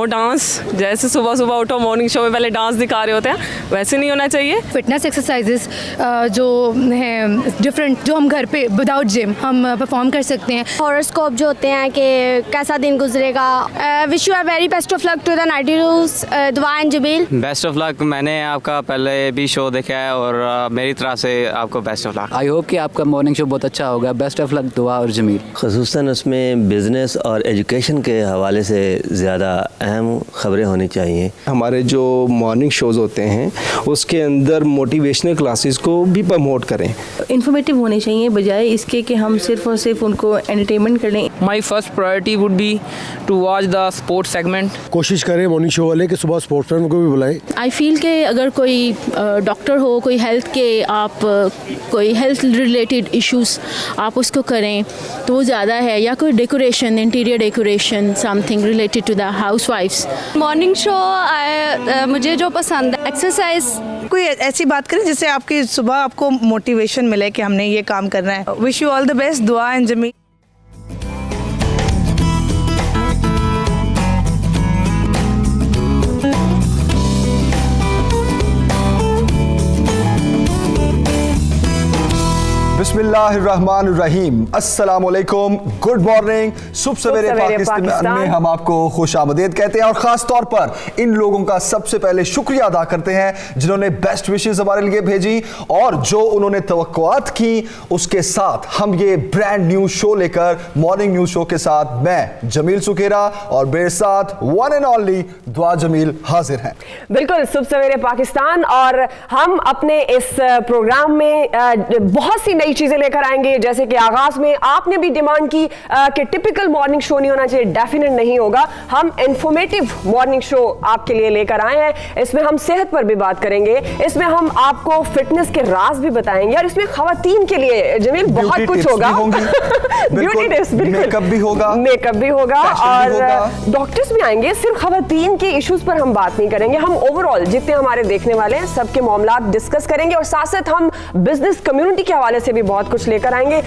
No dance. जैसे सुबह सुबह उठो मॉर्निंग शो में पहले डांस दिखा रहे होते हैं, वैसे नहीं होना चाहिए। फिटनेस एक्सरसाइजेस जो हैं डिफरेंट, जो हम घर पे विदाउट जिम हम परफॉर्म कर सकते हैं। हॉरोस्कोप जो होते हैं कि कैसा दिन गुजरेगा। Wish you a very best of luck to the 90 rules. दुआ and Jameel. Best of luck. मैंने आपका पहले भी शो देखा है और मेरी तरफ से आपको best of luck. I hope कि आपका मॉर्निंग शो बहुत अच्छा होगा। बेस्ट ऑफ लक, दुआ और जमील। ख़ुसूसन उसमें बिज़नेस और एजुकेशन के हवाले से ज़्यादा अहम खबरें होनी चाहिए। हमारे जो मॉर्निंग शोज़ होते हैं उसके अंदर मोटिवेशनल क्लासेस को भी प्रमोट करें। इन्फॉर्मेटिव होने चाहिए बजाय इसके कि हम सिर्फ और सिर्फ उनको एंटरटेनमेंट कर लें। My first priority would be to watch the sports segment. कोशिश करें मॉर्निंग शो वाले कि सुबह स्पोर्ट्समैन को भी बुलाएं। आई फील कि अगर कोई डॉक्टर हो, कोई हेल्थ के आप कोई हेल्थ रिलेटेड इश्यूज आप उसको करें तो वो ज़्यादा है, या कोई decoration, interior decoration, something related to the हाउसवाइफ्स। मॉर्निंग शो मुझे जो पसंद है एक्सरसाइज। कोई ऐसी बात करें जिससे आपकी सुबह आपको मोटिवेशन मिले कि हमने ये काम करना है। Wish you all the best. दुआ एंड जमील। बिस्मिल्लाहिर्रहमानिर्रहीम, अस्सलामुअलैकुम, गुड मॉर्निंग। सुबह सवेरे पाकिस्तान में हम आपको खुश आमदीद कहते हैं और ख़ास तौर पर इन लोगों का सबसे पहले शुक्रिया अदा करते हैं जिन्होंने बेस्ट विशेस हमारे लिए भेजी और जो उन्होंने तवक्कुआत की उसके साथ हम ये ब्रांड न्यू शो लेकर मॉर्निंग न्यूज शो के साथ मैं जमील सुखेरा और मेरे साथ वन एंड ओनली दुआ जमील हाजिर हैं। बिल्कुल, सुबह सवेरे पाकिस्तान और हम अपने इस प्रोग्राम में बहुत सी नई चीजें लेकर आएंगे। जैसे कि आगाज में आपने भी डिमांड की कि टिपिकल मॉर्निंग शो नहीं होना चाहिए, डेफिनेट नहीं होगा। हम इंफॉर्मेटिव मॉर्निंग शो आपके लिए लेकर आए हैं। इसमें हम सेहत पर भी बात करेंगे, इसमें हम आपको फिटनेस के राज भी बताएंगे और इसमें खवातीन के लिए जमील बहुत कुछ होगा। ब्यूटी टिप्स, मेकअप भी होगा, मेकअप भी होगा और डॉक्टर्स भी आएंगे। सिर्फ खवातीन के इश्यूज पर हम बात नहीं करेंगे, हम ओवरऑल जितने हमारे देखने वाले हैं सबके मामलात डिस्कस करेंगे और साथ साथ हम बिजनेस कम्युनिटी के हवाले से भी बहुत कुछ लेकर आएंगे।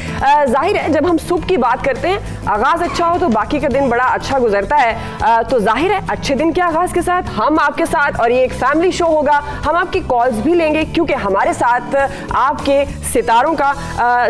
जाहिर है जब हम सुबह की बात करते हैं, आगाज अच्छा हो तो बाकी का दिन बड़ा अच्छा गुजरता है। तो जाहिर है अच्छे दिन के आगाज के साथ हम आपके साथ, और ये एक फैमिली शो होगा, हम आपकी कॉल्स भी लेंगे क्योंकि हमारे साथ आपके सितारों का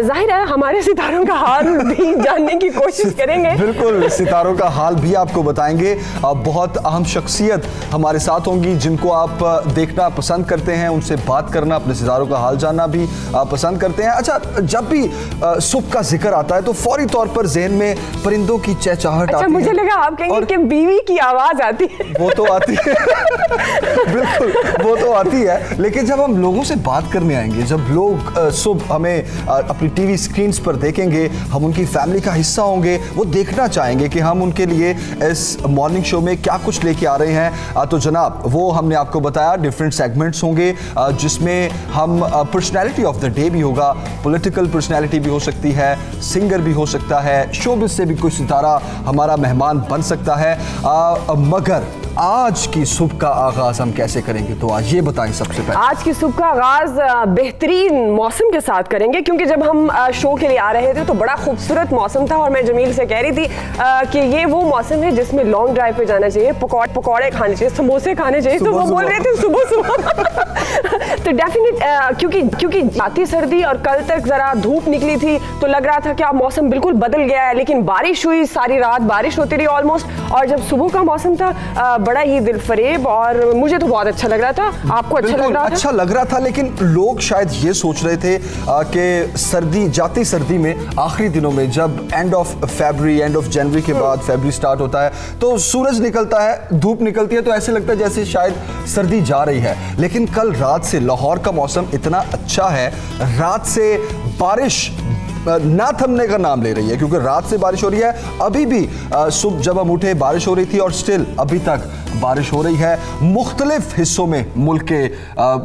जाहिर है हमारे सितारों का हाल भी जानने की कोशिश करेंगे। बिल्कुल, सितारों का हाल भी आपको बताएंगे। बहुत अहम शख्सियत हमारे साथ होंगी जिनको आप देखना पसंद करते हैं, उनसे बात करना, अपने सितारों का हाल जानना भी पसंद करते हैं। अच्छा, जब भी सुबह का जिक्र आता है तो फौरी तौर पर ज़हन में परिंदों की चहचहाहट आती है। मुझे लगा आप कहेंगे कि बीवी की आवाज आती है। वो तो आती है बिल्कुल, वो तो आती है, लेकिन जब हम लोगों से बात करने आएंगे, जब लोग सुबह हमें अपनी टीवी स्क्रीन्स पर देखेंगे, हम उनकी फैमिली का हिस्सा होंगे, वो देखना चाहेंगे कि हम उनके लिए इस मॉर्निंग शो में क्या कुछ लेके आ रहे हैं। तो जनाब वो हमने आपको बताया डिफरेंट सेगमेंट्स होंगे जिसमें हम पर्सनैलिटी ऑफ द डे भी होगा, पॉलिटिकल पर्सनैलिटी भी हो सकती है, सिंगर भी हो सकता है, शोबिज़ से भी कोई सितारा हमारा मेहमान बन सकता है। मगर आज की सुबह का आगाज हम कैसे करेंगे, तो आज ये बताएं सबसे पहले। आज की सुबह का आगाज बेहतरीन मौसम के साथ करेंगे क्योंकि जब हम शो के लिए आ रहे थे तो बड़ा खूबसूरत मौसम था और मैं जमील से कह रही थी कि ये वो मौसम है जिसमें लॉन्ग ड्राइव पे जाना चाहिए, पकौड़े खाने चाहिए, समोसे खाने चाहिए। तो वो बोल रहे थे सुबह सुबह तो डेफिनेट क्योंकि आती सर्दी और कल तक जरा धूप निकली थी तो लग रहा था कि अब मौसम बिल्कुल बदल गया है, लेकिन बारिश हुई, सारी रात बारिश होती रही ऑलमोस्ट, और जब सुबह का मौसम था बड़ा ही दिलफरेब और मुझे तो बहुत अच्छा लग रहा था। आपको अच्छा लग रहा था? अच्छा लग रहा था, लेकिन लोग शायद ये सोच रहे थे कि सर्दी, जाती सर्दी में आखिरी दिनों में जब end of February, end of January के बाद फरवरी स्टार्ट होता है तो सूरज निकलता है, धूप निकलती है तो ऐसे लगता है जैसे शायद सर्दी जा रही है। लेकिन कल रात से लाहौर का मौसम इतना अच्छा है, रात से बारिश ना थमने का नाम ले रही है क्योंकि रात से बारिश हो रही है। अभी भी सुबह जब हम उठे बारिश हो रही थी और स्टिल अभी तक बारिश हो रही है। मुख्तलिफ हिस्सों में मुल्क के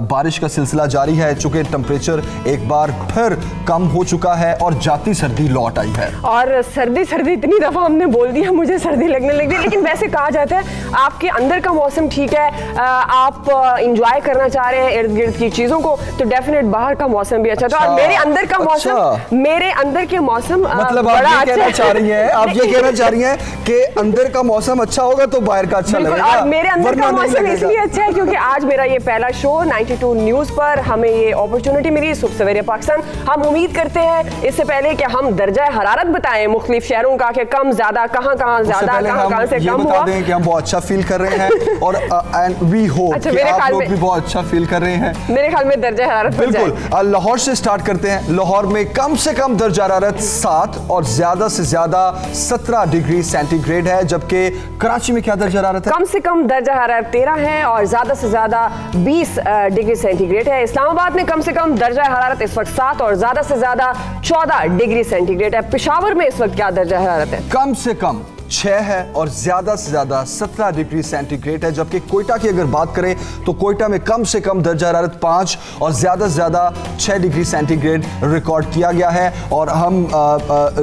बारिश का सिलसिला जारी है, चूंकि टेम्परेचर एक बार फिर कम हो चुका है और जाती सर्दी लौट आई है। और सर्दी सर्दी इतनी दफ़ा हमने बोल दिया, मुझे सर्दी लगने लगी। लेकिन वैसे कहा जाता है आपके अंदर का मौसम ठीक है, आप इंजॉय करना चाह रहे हैं इर्द गिर्द की चीज़ों को, तो डेफिनेट बाहर का मौसम भी अच्छा था। और मेरे अंदर का मौसम, मेरे अंदर के मौसम मतलब आप ये कहना चाह रही हैं, आप ये कहना चाह रही हैं कि अंदर का मौसम अच्छा होगा तो बाहर का अच्छा लगेगा। और मेरे अंदर का मौसम इसलिए अच्छा है क्योंकि आज मेरा ये पहला शो 92 न्यूज़ पर हमें ये अपॉर्चुनिटी मिली, सुबह सवेरे पाकिस्तान। हम उम्मीद करते हैं इससे पहले कि हम दर्जा हरारत बताएं मुख्तलिफ शहरों का कि कम ज्यादा कहाँ ज्यादा कहाँ से कम हुआ, कि हम बहुत अच्छा फील कर रहे हैं और एंड वी होप कि आप लोग भी बहुत अच्छा फील कर रहे हैं। मेरे ख्याल में दर्जा हरारत बिल्कुल। लाहौर से स्टार्ट करते हैं। लाहौर में कम से कम दर्जा हरारत 7 और ज्यादा से ज्यादा 17 डिग्री सेंटीग्रेड है, जबकि कराची में क्या दर्जा हरारत है? कम से कम दर्जा हरारत 13 है और ज्यादा से ज्यादा 20 डिग्री सेंटीग्रेड है। इस्लामाबाद में कम से कम दर्जा हरारत इस वक्त 7 और ज्यादा से ज्यादा 14 डिग्री सेंटीग्रेड है। पेशावर में इस वक्त क्या दर्जा हरारत है? कम से कम 6 है और ज्यादा से ज्यादा 17 डिग्री सेंटीग्रेड है, जबकि कोयटा की अगर बात करें तो कोयटा में कम से कम दर्जा हरारत 5 और ज्यादा से ज्यादा 6 डिग्री सेंटीग्रेड रिकॉर्ड किया गया है। और हम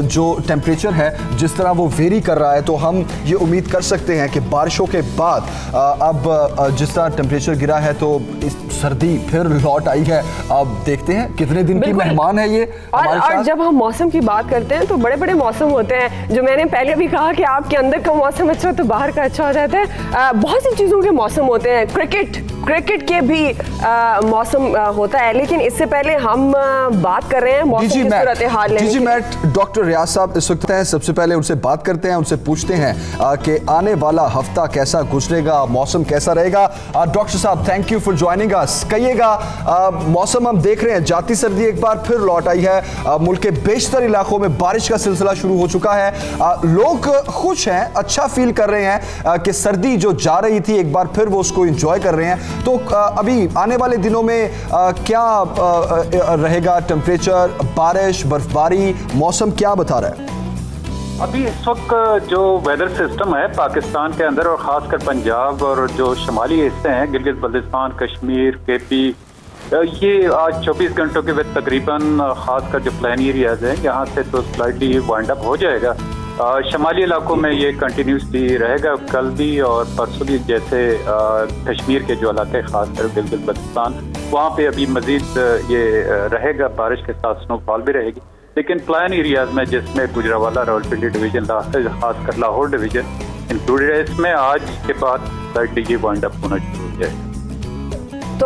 जो टेम्परेचर है जिस तरह वो वेरी कर रहा है, तो हम ये उम्मीद कर सकते हैं कि बारिशों के बाद अब जिस तरह टेम्परेचर गिरा है तो सर्दी फिर लौट आई है। अब देखते हैं कितने दिन की मेहमान है ये हमारे साथ। और जब हम मौसम की बात करते हैं तो बड़े बड़े मौसम होते हैं, जो मैंने पहले भी कहा कि आपके अंदर का मौसम अच्छा तो बाहर का अच्छा हो जाता है। बहुत सी चीज़ों के मौसम होते हैं, क्रिकेट के भी मौसम होता है। लेकिन इससे पहले हम बात कर रहे हैं मौसम की सूरत हाल लेने की। मैट डॉक्टर रियाज साहब इस वक्त हैं। सबसे पहले उनसे बात करते हैं, उनसे पूछते हैं कि आने वाला हफ्ता कैसा गुजरेगा, मौसम कैसा रहेगा। डॉक्टर साहब, thank you for joining us. कहिएगा, मौसम हम देख रहे हैं जाती सर्दी एक बार फिर लौट आई है। मुल्क के बेशतर इलाकों में बारिश का सिलसिला शुरू हो चुका है। लोग खुश हैं, अच्छा फील कर रहे हैं कि सर्दी जो जा रही थी एक बार फिर वो उसको एंजॉय कर रहे हैं। तो अभी आने वाले दिनों में क्या रहेगा टेम्परेचर, बारिश, बर्फबारी, मौसम क्या बता रहा है? अभी इस वक्त जो वेदर सिस्टम है पाकिस्तान के अंदर और ख़ासकर पंजाब और जो शुमाली हिस्से हैं, गिलगित बल्तिस्तान, कश्मीर, केपी, ये आज 24 घंटों के बाद तकरीबन ख़ासकर जो प्लेन एरियाज हैं यहाँ से तो स्लाइटली वाइंड अप हो जाएगा। शुमाली इलाकों में ये कंटिन्यूसली रहेगा, कल भी और परसों भी। जैसे कश्मीर के जो इलाके खासकर गिलगित बल्तिस्तान, वहाँ पे अभी मज़ीद ये रहेगा, बारिश के साथ स्नोफॉल भी रहेगी। लेकिन प्लान एरियाज में जिसमें गुजरावाला, रावलपिंडी डिवीजन, खासकर लाहौर डिवीजन इंक्लूडेड है, इसमें आज के बाद स्लाइटली ये वाइंड अप होना शुरू हो जाएगा। तो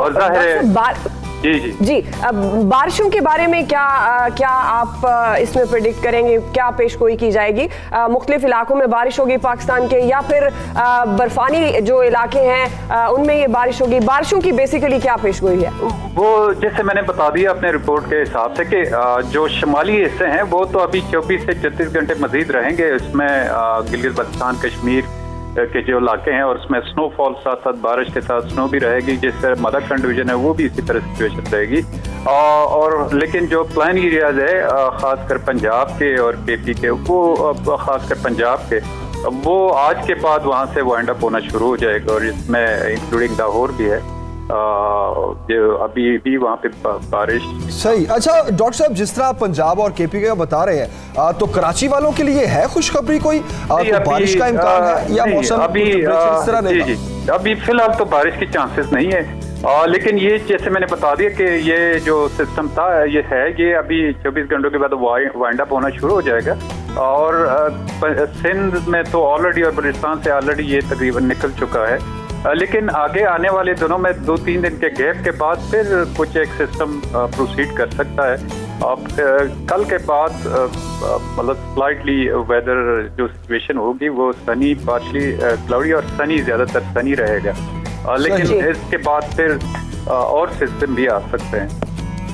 जी अब बारिशों के बारे में क्या आप इसमें प्रेडिक्ट करेंगे, क्या पेशगोई की जाएगी? मुख्तलिफ इलाकों में बारिश होगी पाकिस्तान के, या फिर बर्फानी जो इलाके हैं उनमें ये बारिश होगी? बारिशों की बेसिकली क्या पेशगोई है? वो जैसे मैंने बता दिया अपने रिपोर्ट के हिसाब से कि जो शुमाली हिस्से हैं वो तो अभी 24 से 36 घंटे मजीद रहेंगे। इसमें गिलगित बल्तिस्तान, कश्मीर के जो इलाके हैं और उसमें स्नोफॉल साथ साथ बारिश के साथ स्नो भी रहेगी। जिससे मदरखंड डिवीजन है वो भी इसी तरह सिचुएशन रहेगी। और लेकिन जो प्लान एरियाज है ख़ासकर पंजाब के और केपी के, वो ख़ासकर पंजाब के, वो आज के बाद वहाँ से वाइंड अप होना शुरू हो जाएगा और इसमें इंक्लूडिंग लाहौर भी है। अभी भी वहाँ पे बारिश। सही। अच्छा डॉक्टर साहब, जिस तरह आप पंजाब और केपी का बता रहे हैं, तो कराची वालों के लिए है खुशखबरी कोई? तो बारिश का इम्कान है या मौसम अभी इस तरह नहीं? जी, अभी फिलहाल तो बारिश की चांसेस नहीं है। लेकिन ये जैसे मैंने बता दिया कि ये जो सिस्टम था ये अभी 24 घंटों के बाद वाइंड अप होना शुरू हो जाएगा। और सिंध में तो ऑलरेडी और बलूचिस्तान से ऑलरेडी ये तकरीबन निकल चुका है। लेकिन आगे आने वाले दिनों में 2-3 दिन के गैप के बाद फिर कुछ एक सिस्टम प्रोसीड कर सकता है। अब कल के बाद मतलब स्लाइटली वेदर जो सिचुएशन होगी वो सनी, पार्शली क्लाउडी और सनी, ज़्यादातर सनी रहेगा। लेकिन इसके बाद फिर और सिस्टम भी आ सकते हैं।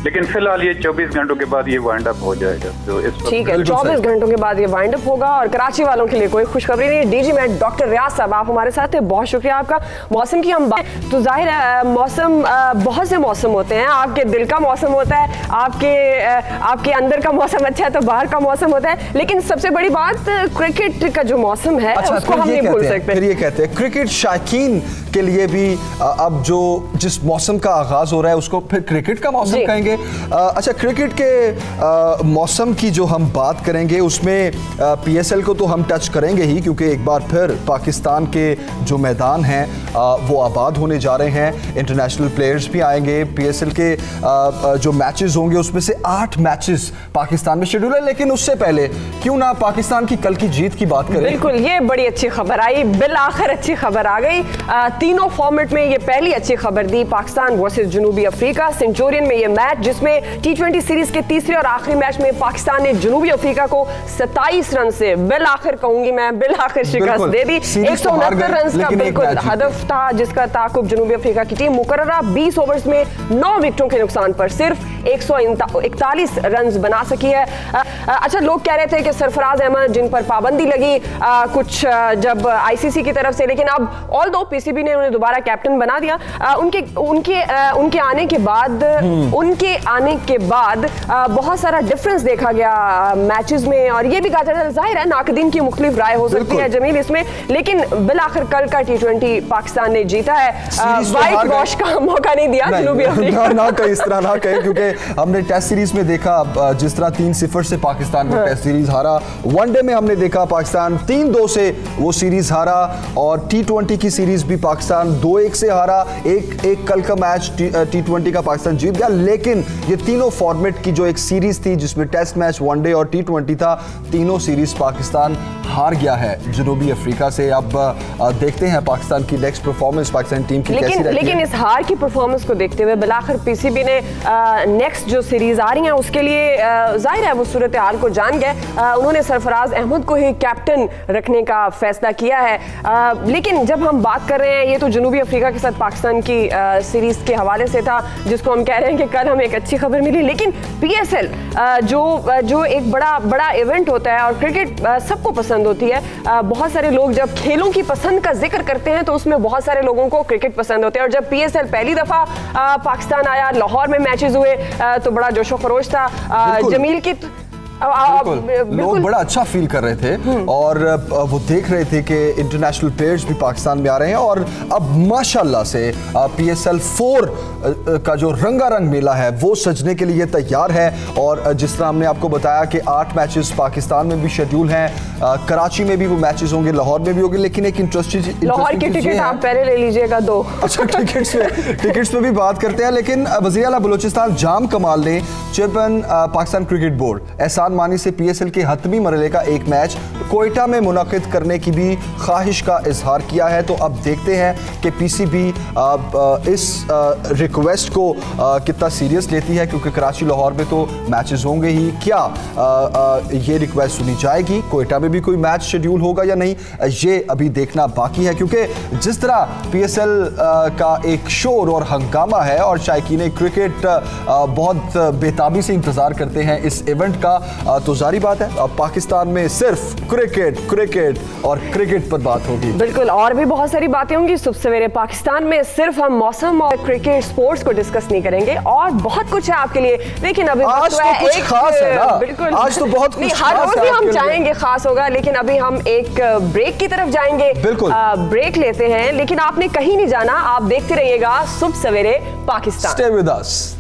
लेकिन फिलहाल ये 24 घंटों के बाद ये वाइंड अप हो जाएगा। तो इस ठीक है, 24 घंटों के बाद ये वाइंड अप होगा और कराची वालों के लिए कोई खुशखबरी नहीं है। डीजी मैट डॉक्टर रियाज साहब आप हमारे साथ थे, बहुत शुक्रिया आपका। मौसम की हम बात, तो जाहिर है मौसम बहुत से मौसम होते हैं, आपके दिल का मौसम होता है, आपके अंदर का मौसम अच्छा है तो बाहर का मौसम होता है, लेकिन सबसे बड़ी बात क्रिकेट का जो मौसम है उसको हम नहीं भूल सकते। फिर ये कहते हैं क्रिकेट शायकीन के लिए भी अब जो जिस मौसम का आगाज हो रहा है उसको फिर क्रिकेट का मौसम कहेंगे। अच्छा, क्रिकेट के मौसम की जो हम बात करेंगे उसमें पीएसएल को तो हम टच करेंगे ही, क्योंकि एक बार फिर पाकिस्तान के जो मैदान हैं वो आबाद होने जा रहे हैं। इंटरनेशनल प्लेयर्स भी आएंगे। पीएसएल के जो मैचेस होंगे उसमें से 8 मैचेस पाकिस्तान में शेड्यूल है। लेकिन उससे पहले क्यों ना पाकिस्तान की कल की जीत की बात करें। बिल्कुल, ये बड़ी अच्छी खबर आई, बिल आखिर अच्छी खबर आ गई। तीनों फॉर्मेट में ये पहली अच्छी खबर दी। पाकिस्तान वर्सेस जनूबी अफ्रीका, सेंचुरियन में ये मैच जिसमें T20 सीरीज के तीसरे और आखिरी मैच में पाकिस्तान ने जनूबी अफ्रीका को 27 रन से बिल आखिर कहूंगी मैं, बिल आखिर शिकस्त दे दी। 169 रन का बिल्कुल हदफ था जिसका ताकुब जनूबी अफ्रीका की टीम मुकर्ररा 20 ओवर्स में 9 विकेटों के नुकसान पर सिर्फ 141 रन बना सकी है। अच्छा, लोग कह रहे थे कि सरफराज अहमद जिन पर पाबंदी लगी कुछ जब आईसीसी की तरफ से, लेकिन अब ऑल दो पीसीबी ने उन्हें दोबारा कैप्टन बना दिया। उनके आने के बाद बहुत सारा डिफरेंस देखा गया मैचेस में, और ये भी कहा जाता है, जाहिर है नाकदीन की मुख्तलिफ राय हो सकती है जमील इसमें, लेकिन बिल आखिर कल का T20 पाकिस्तान ने जीता है। वाइट वॉश का मौका नहीं दिया जनूबी अफ्रीका। ना कहे इस तरह ना कहे, क्योंकि हमने टेस्ट सीरीज में देखा जिस तरह 3-0 से पाकिस्तान ने टेस्ट सीरीज हारा। वनडे में हमने देखा पाकिस्तान 3-2 से वो सीरीज हारा, और T20 की सीरीज भी पाकिस्तान 2-1 से हारा। एक कल का मैच T20 का पाकिस्तान जीत गया। लेकिन ये तीनों फॉर्मेट की जो एक सीरीज थी जिसमें टेस्ट मैच, वनडे और T20 था, तीनों सीरीज पाकिस्तान हार गया है जनूबी अफ्रीका से। अब देखते हैं पाकिस्तान की नेक्स्ट परफॉर्मेंस, पाकिस्तान टीम की कैसी रहती है। लेकिन इस हार की परफॉर्मेंस को देखते हुए बिलाखिर पीसीबी ने नेक्स्ट जो सीरीज आ रही है उसके लिए जाहिर है वो सूरत हाल को जान गए, उन्होंने सरफराज अहमद को ही कैप्टन रखने का फैसला किया है। लेकिन जब हम बात कर रहे हैं, ये तो जनूबी अफ्रीका के साथ पाकिस्तान की सीरीज के हवाले से था जिसको हम कह रहे हैं कि कल हमें एक अच्छी खबर मिली, लेकिन पीएसएल जो एक बड़ा इवेंट होता है और क्रिकेट सबको पसंद होती है। बहुत सारे लोग जब खेलों की पसंद का जिक्र करते हैं तो उसमें बहुत सारे लोगों को क्रिकेट पसंद होते हैं, और जब पीएसएल पहली दफा पाकिस्तान आया, लाहौर में मैचेस हुए तो बड़ा जोशो खरोश था। जमील की लोग बड़ा अच्छा फील कर रहे थे, और वो देख रहे थे कि इंटरनेशनल प्लेयर्स भी पाकिस्तान में आ रहे हैं। और अब माशाल्लाह से PSL 4 का जो रंगारंग मेला है वो सजने के लिए तैयार है। और जिस तरह हमने आपको बताया कि 8 मैचेस पाकिस्तान में भी शेड्यूल हैं, कराची में भी वो मैचेस होंगे, लाहौर में भी होंगे। लेकिन एक इंटरेस्टिंग लाहौर की टिकट आप पहले ले लीजिएगा 2। अच्छा, टिकट्स पे भी बात करते हैं। लेकिन वज़ीर आला बलूचिस्तान जाम कमाल ने चेयरमैन पाकिस्तान क्रिकेट बोर्ड एहसान मानी से PSL के हतमी मरहले का एक मैच कोयटा में मुनाकिद करने की भी ख्वाहिश का इजहार किया है। तो अब देखते हैं कि PCB इस रिक्वेस्ट को कितना सीरियस लेती है, क्योंकि कराची लाहौर में तो मैचेस होंगे ही। क्या ये रिक्वेस्ट सुनी जाएगी, कोयटा में भी कोई मैच शेड्यूल होगा या नहीं, ये अभी देखना बाकी है। क्योंकि जिस तरह PSL का एक शोर और हंगामा है और शायकीन क्रिकेट बहुत बेताबी से इंतजार करते हैं इस इवेंट का, तो जारी बात है अब पाकिस्तान में सिर्फ क्रिकेट और क्रिकेट पर बात होगी। बिल्कुल, और भी बहुत सारी बातें होंगी सुबह सवेरे पाकिस्तान में। सिर्फ हम मौसम और क्रिकेट स्पोर्ट्स को डिस्कस नहीं करेंगे, और बहुत कुछ है आपके लिए। लेकिन अभी आज तो कुछ खास है ना, बिल्कुल आज तो बहुत कुछ हर रोज भी हम चाहेंगे खास होगा, लेकिन अभी हम एक ब्रेक की तरफ जाएंगे। बिल्कुल ब्रेक लेते हैं, लेकिन आपने कहीं नहीं जाना, आप देखते रहिएगा सुबह सवेरे Pakistan. Stay with us.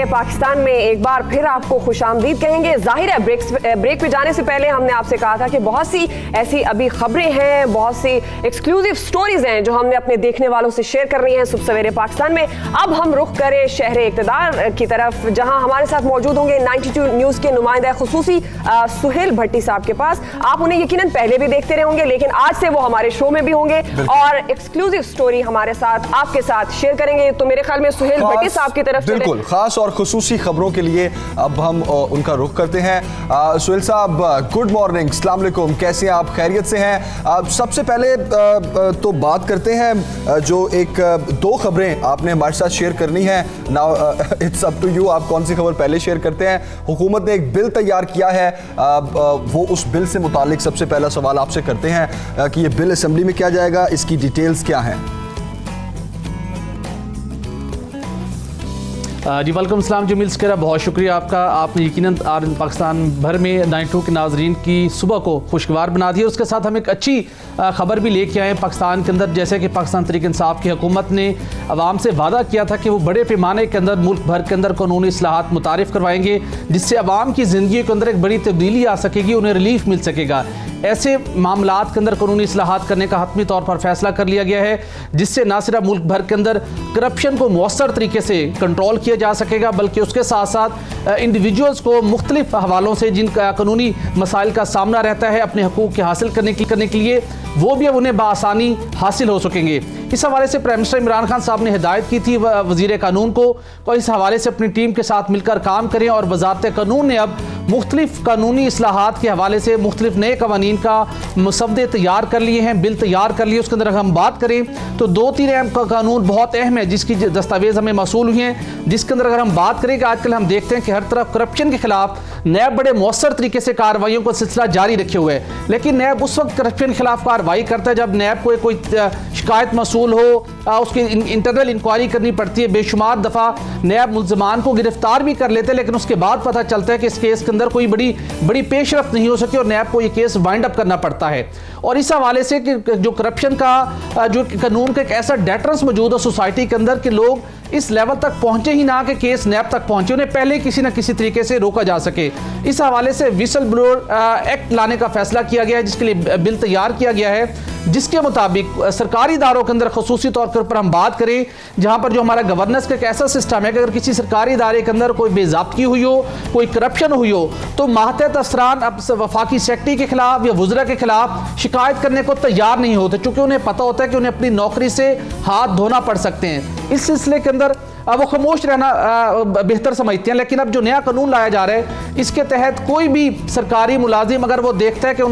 Pakistan में एक बार फिर आपको खुशामदीद कहेंगे। जाहिर है ब्रेक पे जाने से पहले हमने आपसे कहा था कि बहुत सी ऐसी अभी खबरें हैं, बहुत सी एक्सक्लूसिव स्टोरीज हैं जो हमने अपने देखने वालों से शेयर करनी है सुबह सवेरे पाकिस्तान में। अब हम रुख करें शहर इक़्तिदार की तरफ, जहां हमारे साथ मौजूद होंगे 92 न्यूज़ के नुमाइंदा खुसूसी सुहेल भट्टी साहब के पास। आप उन्हें यकीनन पहले भी देखते रहे होंगे, लेकिन आज से वो हमारे शो में भी होंगे और एक्सक्लूसिव स्टोरी हमारे साथ आपके साथ शेयर करेंगे। तो मेरे ख्याल में सुहेल भट्टी साहब की तरफ बिल्कुल खास और खुसूसी खबरों के लिए अब हम उनका रुख करते हैं। सुहेल साहब गुड मॉर्निंग, अस्सलाम वालेकुम, कैसे हैं आप, खैरियत से हैं? सबसे पहले तो बात करते हैं जो एक दो खबरें आपने हमारे साथ शेयर करनी है। Now it's up to you, आप कौन सी खबर पहले शेयर करते हैं? हुकूमत ने एक बिल तैयार किया है, वो उस बिल से मुतालिक सबसे पहला सवाल आपसे करते हैं कि ये बिल असेंबली में क्या जाएगा, इसकी डिटेल्स क्या हैं? जी वेलकम, सलाम जमील स्केरा, बहुत शुक्रिया आपका। आपने यकीनन पाकिस्तान भर में 92 के नाजरीन की सुबह को खुशगवार बना दिया। उसके साथ हम एक अच्छी खबर भी लेके आए पाकिस्तान के अंदर, जैसे कि पाकिस्तान तहरीक इंसाफ की हुकूमत ने अवाम से वादा किया था कि वो बड़े पैमाने के अंदर मुल्क भर के अंदर कानूनी इस्लाहात मुतारिफ करवाएंगे, जिससे अवाम की ज़िंदगी के अंदर एक बड़ी तब्दीली आ सकेगी, उन्हें रिलीफ मिल सकेगा। ऐसे मामलात के अंदर कानूनी इस्लाहात करने का हतमी तौर पर फैसला कर लिया गया है, जिससे ना सिर्फ मुल्क भर के अंदर करप्शन को मौसर तरीके से कंट्रोल किया जा सकेगा, बल्कि उसके साथ साथ इंडिविजुअल्स को मुख्तलिफ हवालों से जिनका कानूनी मसाइल का सामना रहता है अपने हकूक़ के हासिल करने के लिए, वो भी अब उन्हें बआसानी हासिल हो सकेंगे। इस हवाले से प्राइम मिनिस्टर इमरान खान साहब ने हिदायत की थी वज़ीर कानून को इस हवाले से अपनी टीम के साथ मिलकर काम करें, और वज़ारत कानून ने अब मुख्तलिफ कानूनी इस्लाहात के हवाले से मुख्तलिफ नए कवानीन का मसवदे तैयार कर लिए हैं, बिल तैयार कर लिए। उसके अंदर अगर हम बात करें तो 2-3 अहम कानून बहुत अहम है जिसकी दस्तावेज़ हमें मौसूल हुई हैं, जिसके अंदर अगर हम बात करें कि आजकल हम देखते हैं कि हर तरफ करप्शन के खिलाफ नैब बड़े मौसर तरीके से कार्रवाइयों का सिलसिला जारी रखे हुए है, लेकिन नैब उस वक्त करप्शन के खिलाफ कार्रवाई करता है जब नैब को कोई शिकायत मौसूल हो, उसकी इंटरनल इंक्वायरी करनी पड़ती है। बेशुमार दफ़ा नैब मुल्ज़मान को गिरफ्तार भी कर लेते हैं, लेकिन उसके बाद पता चलता है कि इस केस के अंदर कोई बड़ी पेशरफ्त नहीं हो सकी और नैब को ये केस वाइंड अप करना पड़ता है। और इस हवाले से कि जो करप्शन का जो कानून का एक ऐसा डेटरेंस मौजूद है सोसाइटी के अंदर कि लोग इस लेवल तक पहुंचे ही ना कि केस नैब तक पहुंचे, उन्हें पहले किसी न किसी तरीके से रोका जा सके। इस हवाले से विसल ब्लोअर एक्ट लाने का फैसला किया गया है, जिसके लिए बिल तैयार किया गया है, जिसके मुताबिक सरकारी इदारों के अंदर खसूसी तौर पर हम बात करें जहां पर जो हमारा गवर्नेंस का एक ऐसा सिस्टम है कि अगर किसी सरकारी इदारे के अंदर कोई बेज़ाब्तगी हुई हो, कोई करप्शन हुई हो, तो मातहत अफसरान अब वफाकी सेक्रेटरी के खिलाफ या वज़रा के खिलाफ शिकायत करने को तैयार नहीं होते, चूँकि उन्हें पता होता है कि उन्हें अपनी नौकरी से हाथ धोना पड़ सकते हैं। इस सिलसिले के अंदर वो खामोश रहना बेहतर समझते हैं। लेकिन अब जो नया कानून लाया जा रहा है, इसके तहत कोई भी सरकारी मुलाजिम अगर वो देखता है कि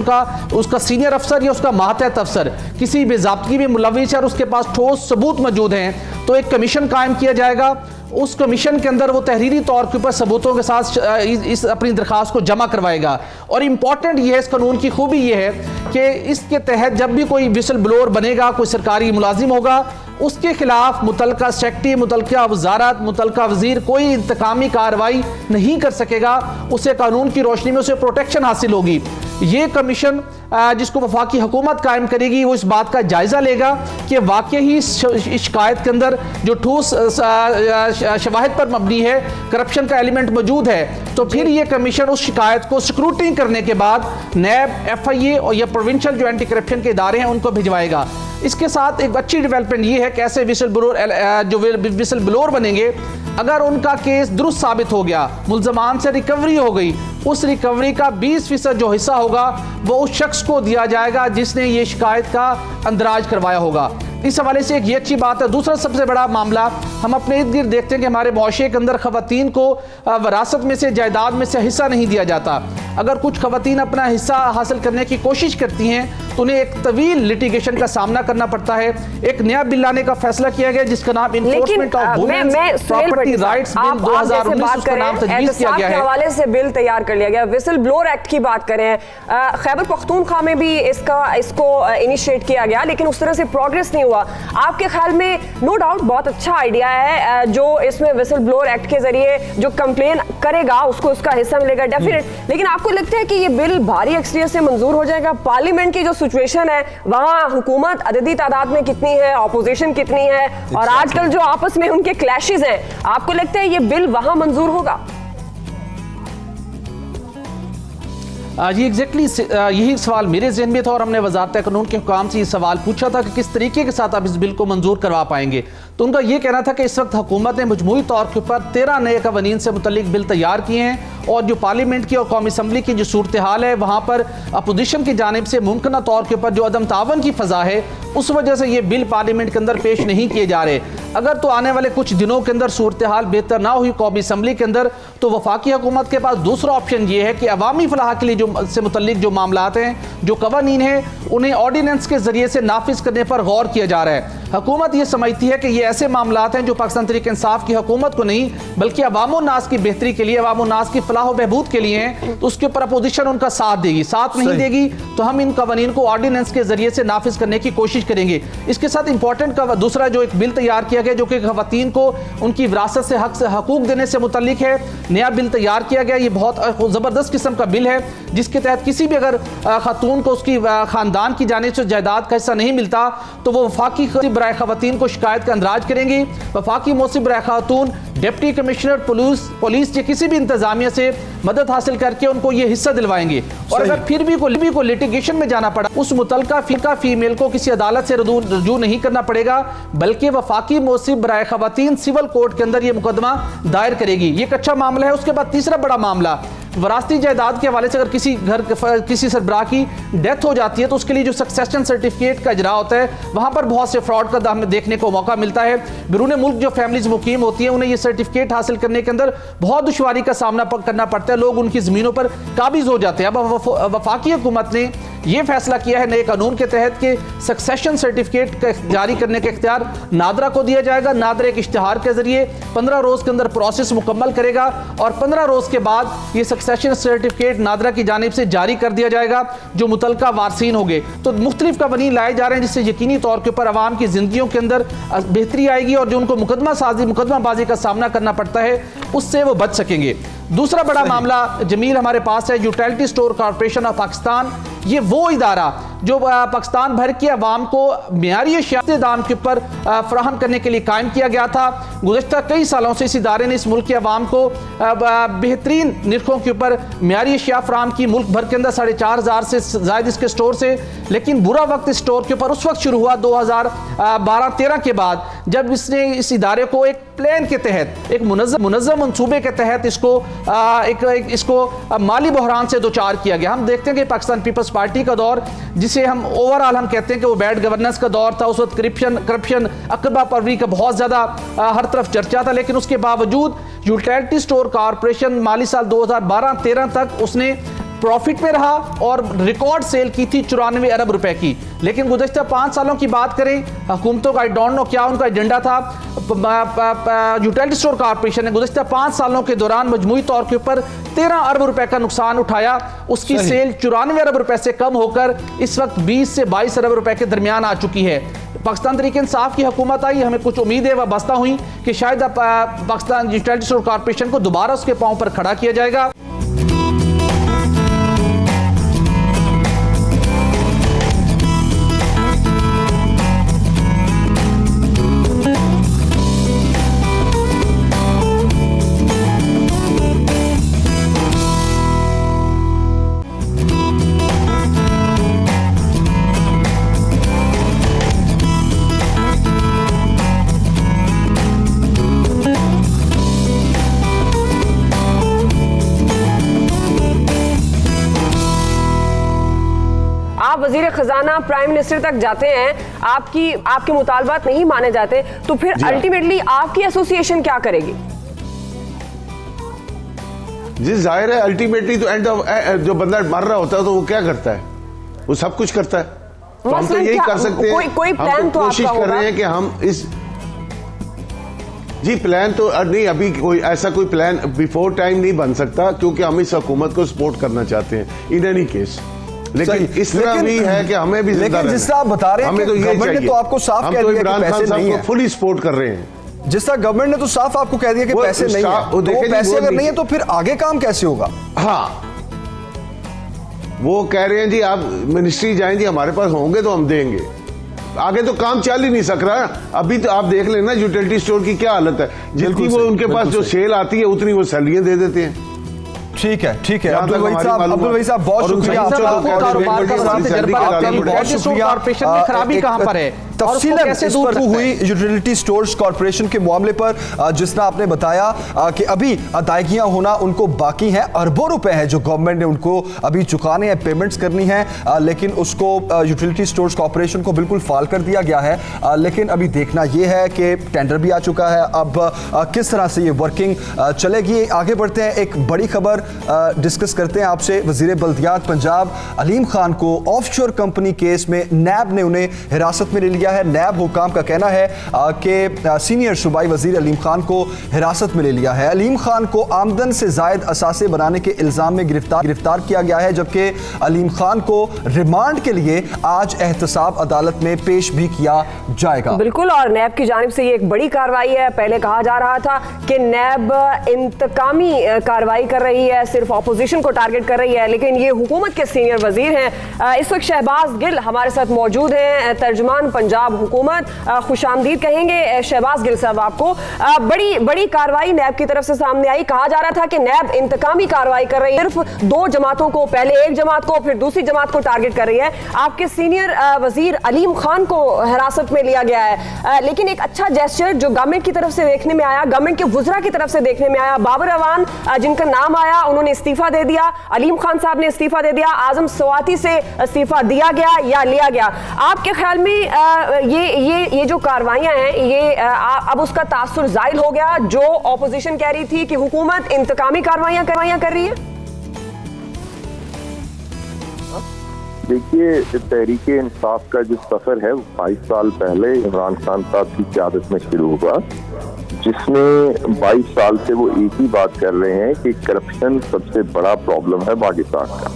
उसका सीनियर अफसर या उसका मातहत अफसर किसी बेज़ाब्तगी में मुलविस है और उसके पास ठोस सबूत मौजूद हैं, तो एक कमीशन कायम किया जाएगा। उस कमीशन के अंदर वो तहरीरी तौर के ऊपर सबूतों के साथ इस अपनी दरख्वास्त को जमा करवाएगा। और इम्पॉर्टेंट ये है, इस कानून की खूबी ये है कि इसके तहत जब भी कोई विसल ब्लोअर बनेगा, कोई सरकारी मुलाजिम होगा, उसके खिलाफ मुतलका सेक्रेटरी, मुतलका वजारत, मुतलका वजीर कोई इंतकामी कार्रवाई नहीं कर सकेगा। उसे कानून की रोशनी में उसे प्रोटेक्शन हासिल होगी। ये कमीशन जिसको वफाकी हुकूमत कायम करेगी, वो इस बात का जायज़ा लेगा कि वाकई ही शिकायत के अंदर जो ठोस शवाहिद पर मबनी है, करप्शन का एलिमेंट मौजूद है, तो फिर ये कमीशन उस शिकायत को स्क्रूटनी करने के बाद नैब, FIA और या प्रोविंशियल जो एंटी करप्शन के इदारे हैं उनको भिजवाएगा। इसके साथ एक अच्छी डेवलपमेंट ये है कि ऐसे विसल ब्लोअर बनेंगे, अगर उनका केस दुरुस्त साबित हो गया, मुल्ज़मान से रिकवरी हो गई, उस रिकवरी का 20% जो हिस्सा होगा वो उस शख्स को दिया जाएगा जिसने ये शिकायत का अंदराज करवाया होगा। इस हवाले से एक ये अच्छी बात है। दूसरा सबसे बड़ा मामला हम अपने इर्द गिर्द देखते हैं कि हमारे मुआशरे के अंदर ख़वातीन को वरासत में से, जायदाद में से हिस्सा नहीं दिया जाता। अगर कुछ ख़वातीन अपना हिस्सा हासिल करने की कोशिश करती हैं तो उन्हें एक तवील लिटिगेशन का सामना करना पड़ता है। एक नया बिल लाने का फैसला किया गया जिसका नाम enforcement of women's property rights bill 2019 उसका नाम तजवीज़ किया गया है। हवाले से बिल तैयार कर लिया गया। विसल ब्लोअर एक्ट की बात करें, खैबर पख्तूनख्वा में भी इसको इनिशिएट किया गया, लेकिन उस तरह से प्रोग्रेस नहीं हुआ। आपके ख्याल में नो डाउट बहुत अच्छा आइडिया है जो इसमें विसल ब्लोअर एक्ट के जरिए जो कंप्लेन करेगा उसको उसका हिस्सा मिलेगा डेफिनेट, लेकिन आपको लगता है कि ये बिल भारी अक्सरियत से मंजूर हो जाएगा? पार्लियामेंट की जो सिचुएशन है वहां हुकूमत अददी तादाद में कितनी है, ऑपोजिशन कितनी है, और आजकल जो आपस में उनके क्लैशेस हैं, आपको लगता है ये बिल वहां मंजूर होगा? जी एग्जैक्टली यही सवाल मेरे जहन में था और हमने वजारत कानून के हुकाम से ये सवाल पूछा था कि किस तरीके के साथ आप इस बिल को मंजूर करवा पाएंगे। तो उनका ये कहना था कि इस वक्त हुकूमत ने मजमूई तौर के ऊपर 13 नए कवानीन से मुतल्लिक बिल तैयार किए हैं और जो पार्लियामेंट की और कौमी असम्बली की जो सूरत हाल है वहाँ पर अपोजिशन की जानिब से मुमकिन तौर के ऊपर जो अदम तावन की फ़ज़ा है उस वजह से ये बिल पार्लियामेंट के अंदर पेश नहीं किए जा रहे। अगर तो आने वाले कुछ दिनों के अंदर सूरत हाल बेहतर ना हुई कौमी असम्बली के अंदर तो वफाकी हुकूमत के पास दूसरा ऑप्शन ये है कि अवामी फलाह के लिए जो से मुतल्लिक जो मामलात हैं, जो कवानीन हैं, उन्हें ऑर्डिनेंस के जरिए से नाफिज करने पर गौर किया जा रहा है। हुकूमत ये समझती है कि ये ऐसे मामलात हैं जो पाकिस्तान तहरीक इंसाफ की हुकूमत को नहीं बल्कि अवाम नास की बेहतरी के लिए, अवाम नास की फलाह बहबूद के लिए हैं, तो उसके ऊपर अपोजिशन उनका साथ देगी। साथ नहीं देगी तो हम इन कवानीन को ऑर्डिनेंस के जरिए से नाफिज करने की कोशिश करेंगे। इसके साथ इंपॉर्टेंट का दूसरा जो एक बिल तैयार किया गया जो कि खवातीन को उनकी विरासत से हकूक देने से मुतल्लिक है, नया बिल तैयार किया गया। ये बहुत ज़बरदस्त किस्म का बिल है जिसके तहत किसी भी अगर खातून को उसकी ख़ानदान की जानिब से जायदाद का हिस्सा नहीं मिलता तो वो वफाकी बराए खवातीन को शिकायत का अंदराज करेंगी। वफाकी मौसिब बराए खातून डिप्टी कमिश्नर पुलिस या किसी भी इंतजामिया से मदद हासिल करके उनको ये हिस्सा दिलवाएंगे। और अगर फिर भी को लिटिगेशन में जाना पड़ा उस मुतल्लिका फीमेल को किसी अदालत से रजू नहीं करना पड़ेगा बल्कि वफाकी मौसिब बराए खवातीन सिविल कोर्ट के अंदर ये मुकदमा दायर करेगी। ये एक अच्छा मामला है। उसके बाद तीसरा बड़ा मामला वरासती जायदाद के हवाले से अगर किसी सरबराह की डेथ हो जाती है तो उसके लिए जो सक्सेशन सर्टिफिकेट का इजरा होता है वहाँ पर बहुत से फ्रॉड का हमें देखने को मौका मिलता है। बिरून मुल्क जो फैमिलीज मुकीम होती हैं उन्हें ये सर्टिफिकेट हासिल करने के अंदर बहुत दुश्वारी का सामना करना पड़ता है। लोग उनकी ज़मीनों पर काबिज हो जाते हैं। अब वफाकी हुकूमत ने यह फैसला किया है नए कानून के तहत कि सक्सेशन सर्टिफिकेट जारी करने का इख्तियार नादरा को दिया जाएगा। नादरा एक इश्तिहार के जरिए 15 रोज़ के अंदर प्रोसेस मुकम्मल करेगा और 15 रोज़ के बाद ये सक्सेशन सर्टिफिकेट नादरा की जानिब से जारी कर दिया जाएगा जो मुतल्लिका वारसीन होंगे। तो मुख्तलिफ कवानीन लाए जा रहे हैं जिससे यकीनी तौर के ऊपर आवाम की जिंदगियों के अंदर बेहतरी आएगी और जो उनको मुकदमाबाजी का सामना करना पड़ता है उससे वो बच सकेंगे। दूसरा बड़ा मामला जमील हमारे पास है utility store corporation of Pakistan. ये वो इदारा जो पाकिस्तान भर के अवाम को मियारी अशिया दाम के ऊपर फराहम करने के लिए कायम किया गया था। गुज़श्ता कई सालों से इस इदारे ने इस मुल्क के अवाम को बेहतरीन निरखों के ऊपर मियारी अशिया फराहम की मुल्क भर के अंदर 4500 से ज़ायद इसके स्टोर से। लेकिन बुरा वक्त इस स्टोर के ऊपर उस वक्त शुरू हुआ 2012-13 के बाद जब इसने इस इदारे को एक प्लान के तहत एक मुनज़्ज़म मंसूबे के तहत इसको माली बहरान से दो चार किया गया। हम देखते हैं कि पाकिस्तान पीपल्स पार्टी का दौर जिसे हम ओवरऑल हम कहते हैं कि वो बैड गवर्नेंस का दौर था। उस वक्त करप्शन अकबा परवी का बहुत ज़्यादा हर तरफ चर्चा था। लेकिन उसके बावजूद यूटिलिटी स्टोर कॉर्पोरेशन माली साल 2012-13 तक उसने प्रॉफिट में रहा और रिकॉर्ड सेल की थी 94 अरब रुपए की। लेकिन गुज़श्ता 5 सालों की बात करें हुकूमतों का आई डोंट नो क्या उनका एजेंडा था। यूटिलिटी स्टोर कॉर्पोरेशन ने गुज़श्ता 5 सालों के दौरान मजमूई तौर के ऊपर 13 अरब रुपए का नुकसान उठाया। उसकी सेल 94 अरब रुपए से कम होकर इस वक्त 20 से 22 अरब रुपए के दरमियान आ चुकी है। पाकिस्तान तहरीक इंसाफ की हुकूमत आई, हमें कुछ उम्मीदें वाबस्ता हुई कि शायद पाकिस्तान यूटिलिटी स्टोर कॉर्पोरेशन को दोबारा उसके पांव पर खड़ा किया जाएगा। वजीर खजाना प्राइम मिनिस्टर तक जाते हैं, आपके मुतालबात नहीं माने जाते तो फिर अल्टीमेटली आपकी एसोसिएशन क्या करेगी? जी जाहिर है अल्टीमेटली तो एंड जो बंदा मर रहा होता है तो वो क्या करता है? वो सब कुछ करता है। तो हम तो यही कर सकते हैं, कोई प्लान तो कोशिश कर रहे हैं कि हम इस जी प्लान तो नहीं, अभी कोई ऐसा कोई प्लान बिफोर टाइम नहीं बन सकता क्योंकि हम इस हुकूमत को सपोर्ट करना चाहते हैं इन एनी केस। लेकिन इस तरह भी है कि हमें भी लेकिन जिस तरह आप बता रहे हैं हमें तो ये गवर्नमेंट ने तो आपको साफ कह दिया कि पैसे नहीं है, फुली सपोर्ट कर रहे हैं। जिस तरह गवर्नमेंट ने तो साफ आपको कह दिया कि पैसे नहीं है, तो वो पैसे अगर नहीं है तो फिर आगे काम कैसे होगा? हाँ, वो कह रहे हैं जी आप मिनिस्ट्री जाएं जी, हमारे पास होंगे तो हम देंगे। आगे तो काम चल ही नहीं सक रहा। अभी तो आप देख लेना यूटिलिटी स्टोर की क्या हालत है, जितनी वो उनके पास जो सेल आती है उतनी वो सैलरियां दे देते हैं। ठीक है, ठीक है अब्दुल वहीद साहब बहुत शुक्रिया कॉर्पोरेशन में खराबी कहां पर है, तफसीलन इस पर हुई यूटिलिटी स्टोर्स कॉर्पोरेशन के मामले पर जिस तरह आपने बताया कि अभी अदायगियां होना उनको बाकी हैं, अरबों रुपए हैं जो गवर्नमेंट ने उनको अभी चुकाने हैं, पेमेंट्स करनी है, लेकिन उसको यूटिलिटी स्टोर्स कॉर्पोरेशन को बिल्कुल फाल कर दिया गया है। लेकिन अभी देखना यह है कि टेंडर भी आ चुका है, अब किस तरह से ये वर्किंग चलेगी। आगे बढ़ते हैं, एक बड़ी खबर डिस्कस करते हैं आपसे। वजीर बल्दियात पंजाब अलीम खान को ऑफशोर कंपनी केस में नैब ने उन्हें हिरासत में ले लिया है। नैब हुकाम का कहना है कि सीनियर सूबाई वजीर अलीम खान को हिरासत में ले लिया है। अलीम खान को आमदन से जायद असासे बनाने के इल्जाम में गिरफ्तार किया गया है, जबकि अलीम खान को रिमांड के लिए आज एहतसाब अदालत में पेश भी किया जाएगा। बिल्कुल, और नैब की जानिब से ये एक बड़ी कार्रवाई है। पहले कहा जा रहा था कि नैब इंतकामी कार्रवाई कर रही है, सिर्फ ऑपोजिशन को टारगेट कर रही है, लेकिन ये हुकूमत के सीनियर वजीर हैं। इस वक्त शहबाज गिल हमारे साथ मौजूद हैं, तर्जुमान पंजाब हुकूमत। खुशामदीद कहेंगे शहबाज गिल साहब आपको। बड़ी कार्रवाई नैब की तरफ से सामने आई। कहा जा रहा था कि नैब इंतकामी कार्रवाई कर रही है, सिर्फ दो जमातों को, पहले एक जमात को फिर दूसरी जमात को टारगेट कर रही है। आपके सीनियर वजीर अलीम खान को हिरासत में लिया गया है, लेकिन एक अच्छा जेस्चर जो गवर्नमेंट की तरफ से देखने में आया, गवर्नमेंट के वुज़रा की तरफ से देखने में आया, बाबर अवान जिनका नाम आया उन्होंने इस्तीफा दे दिया, अलीम खान साहब ने इस्तीफा दे दिया, आजम सवाती से इस्तीफा दिया गया या लिया गया। आपके ख्याल में ये जो कार्रवाइयां हैं ये अब उसका तासुर जाहिर हो गया जो ऑपोजिशन कह रही थी कि हुकूमत इंतकामी कार्रवाइयां कर रही है? देखिए, तहरीक इंसाफ का जो सफर है वो 22 साल पहले इमरान खान साहब की क़यादत में शुरू हुआ, जिसमें 22 साल से वो एक ही बात कर रहे हैं कि करप्शन सबसे बड़ा प्रॉब्लम है पाकिस्तान का।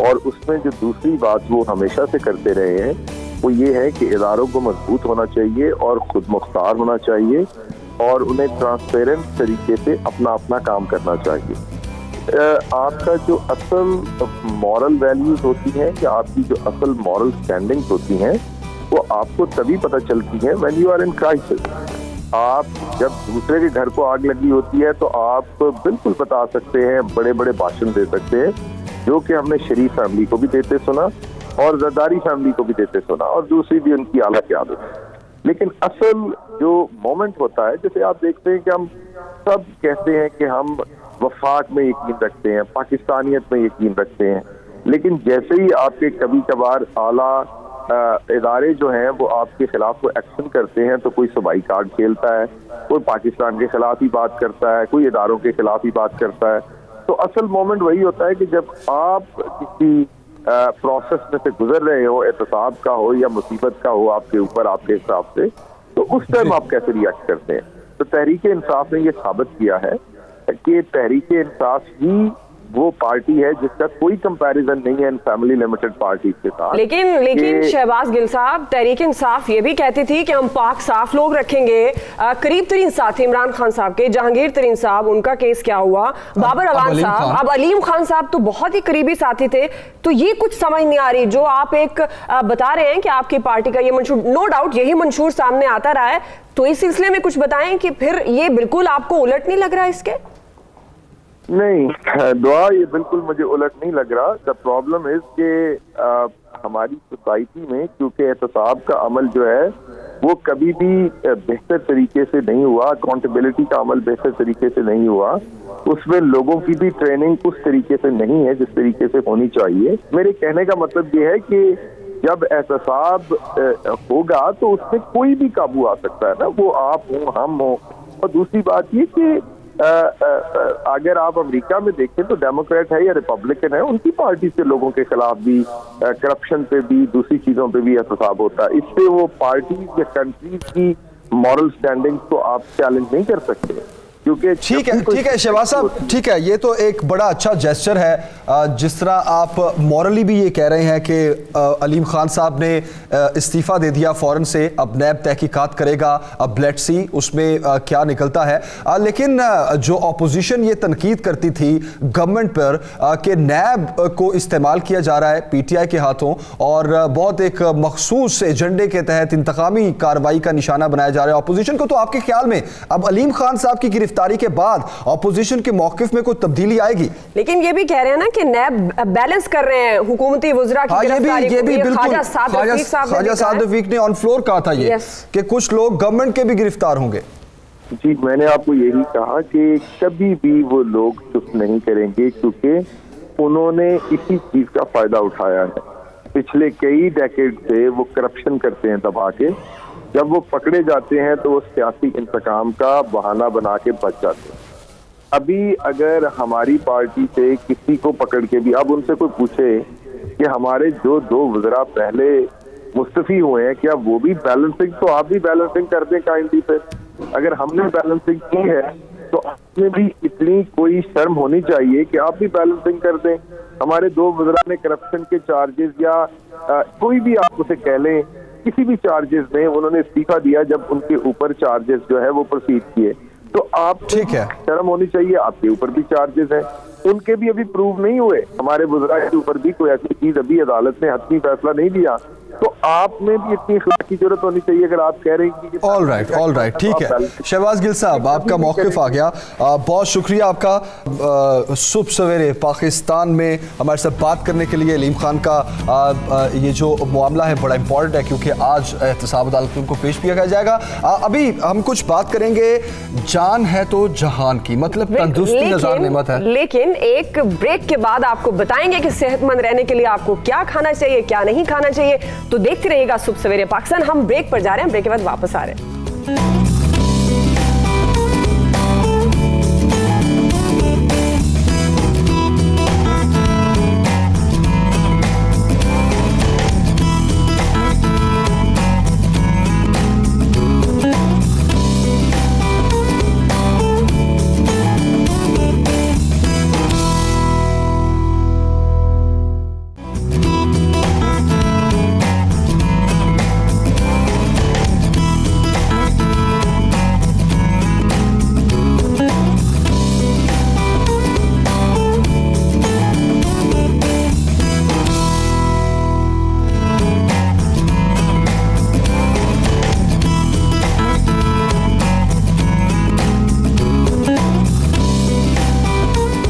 और उसमें जो दूसरी बात वो हमेशा से करते रहे हैं वो ये है कि इदारों को मजबूत होना चाहिए और खुद मुख्तार होना चाहिए और उन्हें ट्रांसपेरेंट तरीके से अपना अपना काम करना चाहिए। आपका जो असल मॉरल वैल्यूज होती हैं कि आपकी जो असल मॉरल स्टैंडिंग्स होती हैं वो आपको तभी पता चलती हैं when you are in crisis. आप जब दूसरे के घर को आग लगी होती है तो आप बिल्कुल बता सकते हैं, बड़े बड़े भाषण दे सकते हैं, जो कि हमने शरीफ फैमिली को भी देते सुना और जरदारी फैमिली को भी देते सुना और दूसरी भी उनकी आला की आदत है। लेकिन असल जो मोमेंट होता है, जैसे आप देखते हैं कि हम सब कहते हैं कि हम वफाक में यकीन रखते हैं, पाकिस्तानियत में यकीन रखते हैं, लेकिन जैसे ही आपके कभी कभार आला इदारे जो हैं वो आपके खिलाफ वो एक्शन करते हैं तो कोई सूबाई कार्ड खेलता है, कोई पाकिस्तान के खिलाफ ही बात करता है, कोई इदारों के खिलाफ ही बात करता है। तो असल मोमेंट वही होता है कि जब आप किसी प्रोसेस में से गुजर रहे हो, एहतसाब का हो या मुसीबत का हो आपके ऊपर, आपके हिसाब से, तो उस टाइम आप कैसे रिएक्ट करते हैं। तो तहरीक इंसाफ ने ये साबित किया है कि तहरीक इंसाफ ही वो पार्टी है जिसका कोई कंपैरिजन नहीं है इन फैमिली लिमिटेड पार्टी के साथ। लेकिन शहबाज गिल साहब, तहरीक इंसाफ ये भी कहती थी कि हम पाक साफ लोग रखेंगे। करीब तरीन साथी इमरान खान साहब के जहांगीर तरीन साहब, उनका केस क्या हुआ, बाबर अवान साहब, अब अलीम खान साहब तो बहुत ही करीबी साथी थे। तो ये कुछ समझ नहीं आ रही जो आप एक बता रहे हैं कि आपकी पार्टी का ये मंशूर, नो डाउट यही मंशूर सामने आता रहा है, तो इस सिलसिले में कुछ बताएं कि फिर ये बिल्कुल आपको उलट नहीं लग रहा इसके? नहीं दुआ, ये बिल्कुल मुझे उलट नहीं लग रहा। द प्रॉब्लम इज कि हमारी सोसाइटी में क्योंकि एहतसाब का अमल जो है वो कभी भी बेहतर तरीके से नहीं हुआ, अकाउंटेबिलिटी का अमल बेहतर तरीके से नहीं हुआ, उसमें लोगों की भी ट्रेनिंग उस तरीके से नहीं है जिस तरीके से होनी चाहिए। मेरे कहने का मतलब ये है कि जब एहतसाब होगा तो उसमें कोई भी काबू आ सकता है ना, वो आप हो, हम हो। और दूसरी बात ये कि अगर आप अमेरिका में देखें तो डेमोक्रेट है या रिपब्लिकन है, उनकी पार्टी से लोगों के खिलाफ भी करप्शन पे भी दूसरी चीजों पे भी एहतसाब होता है। इससे वो पार्टी या कंट्रीज की मॉरल स्टैंडिंग को आप चैलेंज नहीं कर सकते, क्योंकि ठीक है शहबाज साहब, ठीक है, ये तो एक बड़ा अच्छा जेस्चर है। जिस तरह आप मॉरली भी ये कह रहे हैं कि अलीम खान साहब ने इस्तीफ़ा दे दिया फ़ौरन से, अब नैब तहकीकात करेगा, अब लेट्स सी उसमें क्या निकलता है। लेकिन जो अपोजिशन ये तनकीद करती थी गवर्नमेंट पर कि नैब को इस्तेमाल किया जा रहा है पीटीआई के हाथों और बहुत एक मखसूस एजेंडे के तहत इंतकामी कार्रवाई का निशाना बनाया जा रहा है अपोजिशन को, तो आपके ख्याल में अब अलीम खान साहब की गिरफ्तारी के बाद अपोजिशन के मौकिफ में कोई तब्दीली आएगी? लेकिन ये भी कह रहे हैं ना कि नैब बैलेंस कर रहे हैं हुकूमती वज़रा की गिरफ्तारी को। बिल्कुल ख्वाजा साद रफीक ने ऑन फ्लोर कहा था ये कि कुछ लोग गवर्नमेंट के भी गिरफ्तार होंगे। जी, मैंने आपको यही कहा कि कभी भी वो लोग चुप नहीं करेंगे, क्योंकि उन्होंने इसी चीज का फायदा उठाया है। पिछले कई डेकेड से वो करप्शन करते हैं दबा के, जब वो पकड़े जाते हैं तो वो सियासी इंतकाम का बहाना बना के बच जाते हैं। अभी अगर हमारी पार्टी से किसी को पकड़ के भी अब उनसे कोई पूछे कि हमारे जो 2 वज़रा पहले मुस्तफी हुए हैं, क्या वो भी बैलेंसिंग, तो आप भी बैलेंसिंग कर दें काइंडली पे। अगर हमने बैलेंसिंग की है तो आपने भी इतनी कोई शर्म होनी चाहिए कि आप भी बैलेंसिंग कर दें। हमारे 2 वज़रा ने करप्शन के चार्जेस या कोई भी आप उसे कह लें, किसी भी चार्जेस में उन्होंने इस्तीफा दिया जब उनके ऊपर चार्जेस जो है वो प्रोसीड किए, तो आप ठीक है शर्म होनी चाहिए। आपके ऊपर भी चार्जेस हैं, उनके भी अभी प्रूव नहीं हुए। हमारे वज़रा के ऊपर भी कोई ऐसी चीज अभी अदालत ने हतमी फैसला नहीं दिया, तो आप में भी इतनी इखलाक की जरूरत होनी चाहिए अगर आप कह रहे हैं कि ऑल राइट ठीक है। शहबाज गिल साहब, आपका मौक़िफ़ आ गया, बहुत शुक्रिया आपका सुबह सवेरे पाकिस्तान में हमारे साथ बात करने के लिए। अलीम खान का ये जो मामला है बड़ा इंपॉर्टेंट है क्योंकि आज एहतसाब अदालत में उनको पेश किया जाएगा। अभी हम कुछ बात करेंगे, जान है तो जहान की, मतलब तंदुरुस्ती नज़ार नेमत है। लेकिन एक ब्रेक के बाद आपको बताएंगे कि सेहतमंद रहने के लिए आपको क्या खाना चाहिए, क्या नहीं खाना चाहिए। तो देखते रहिएगा सुबह सवेरे पाकिस्तान। हम ब्रेक पर जा रहे हैं, ब्रेक के बाद वापस आ रहे हैं।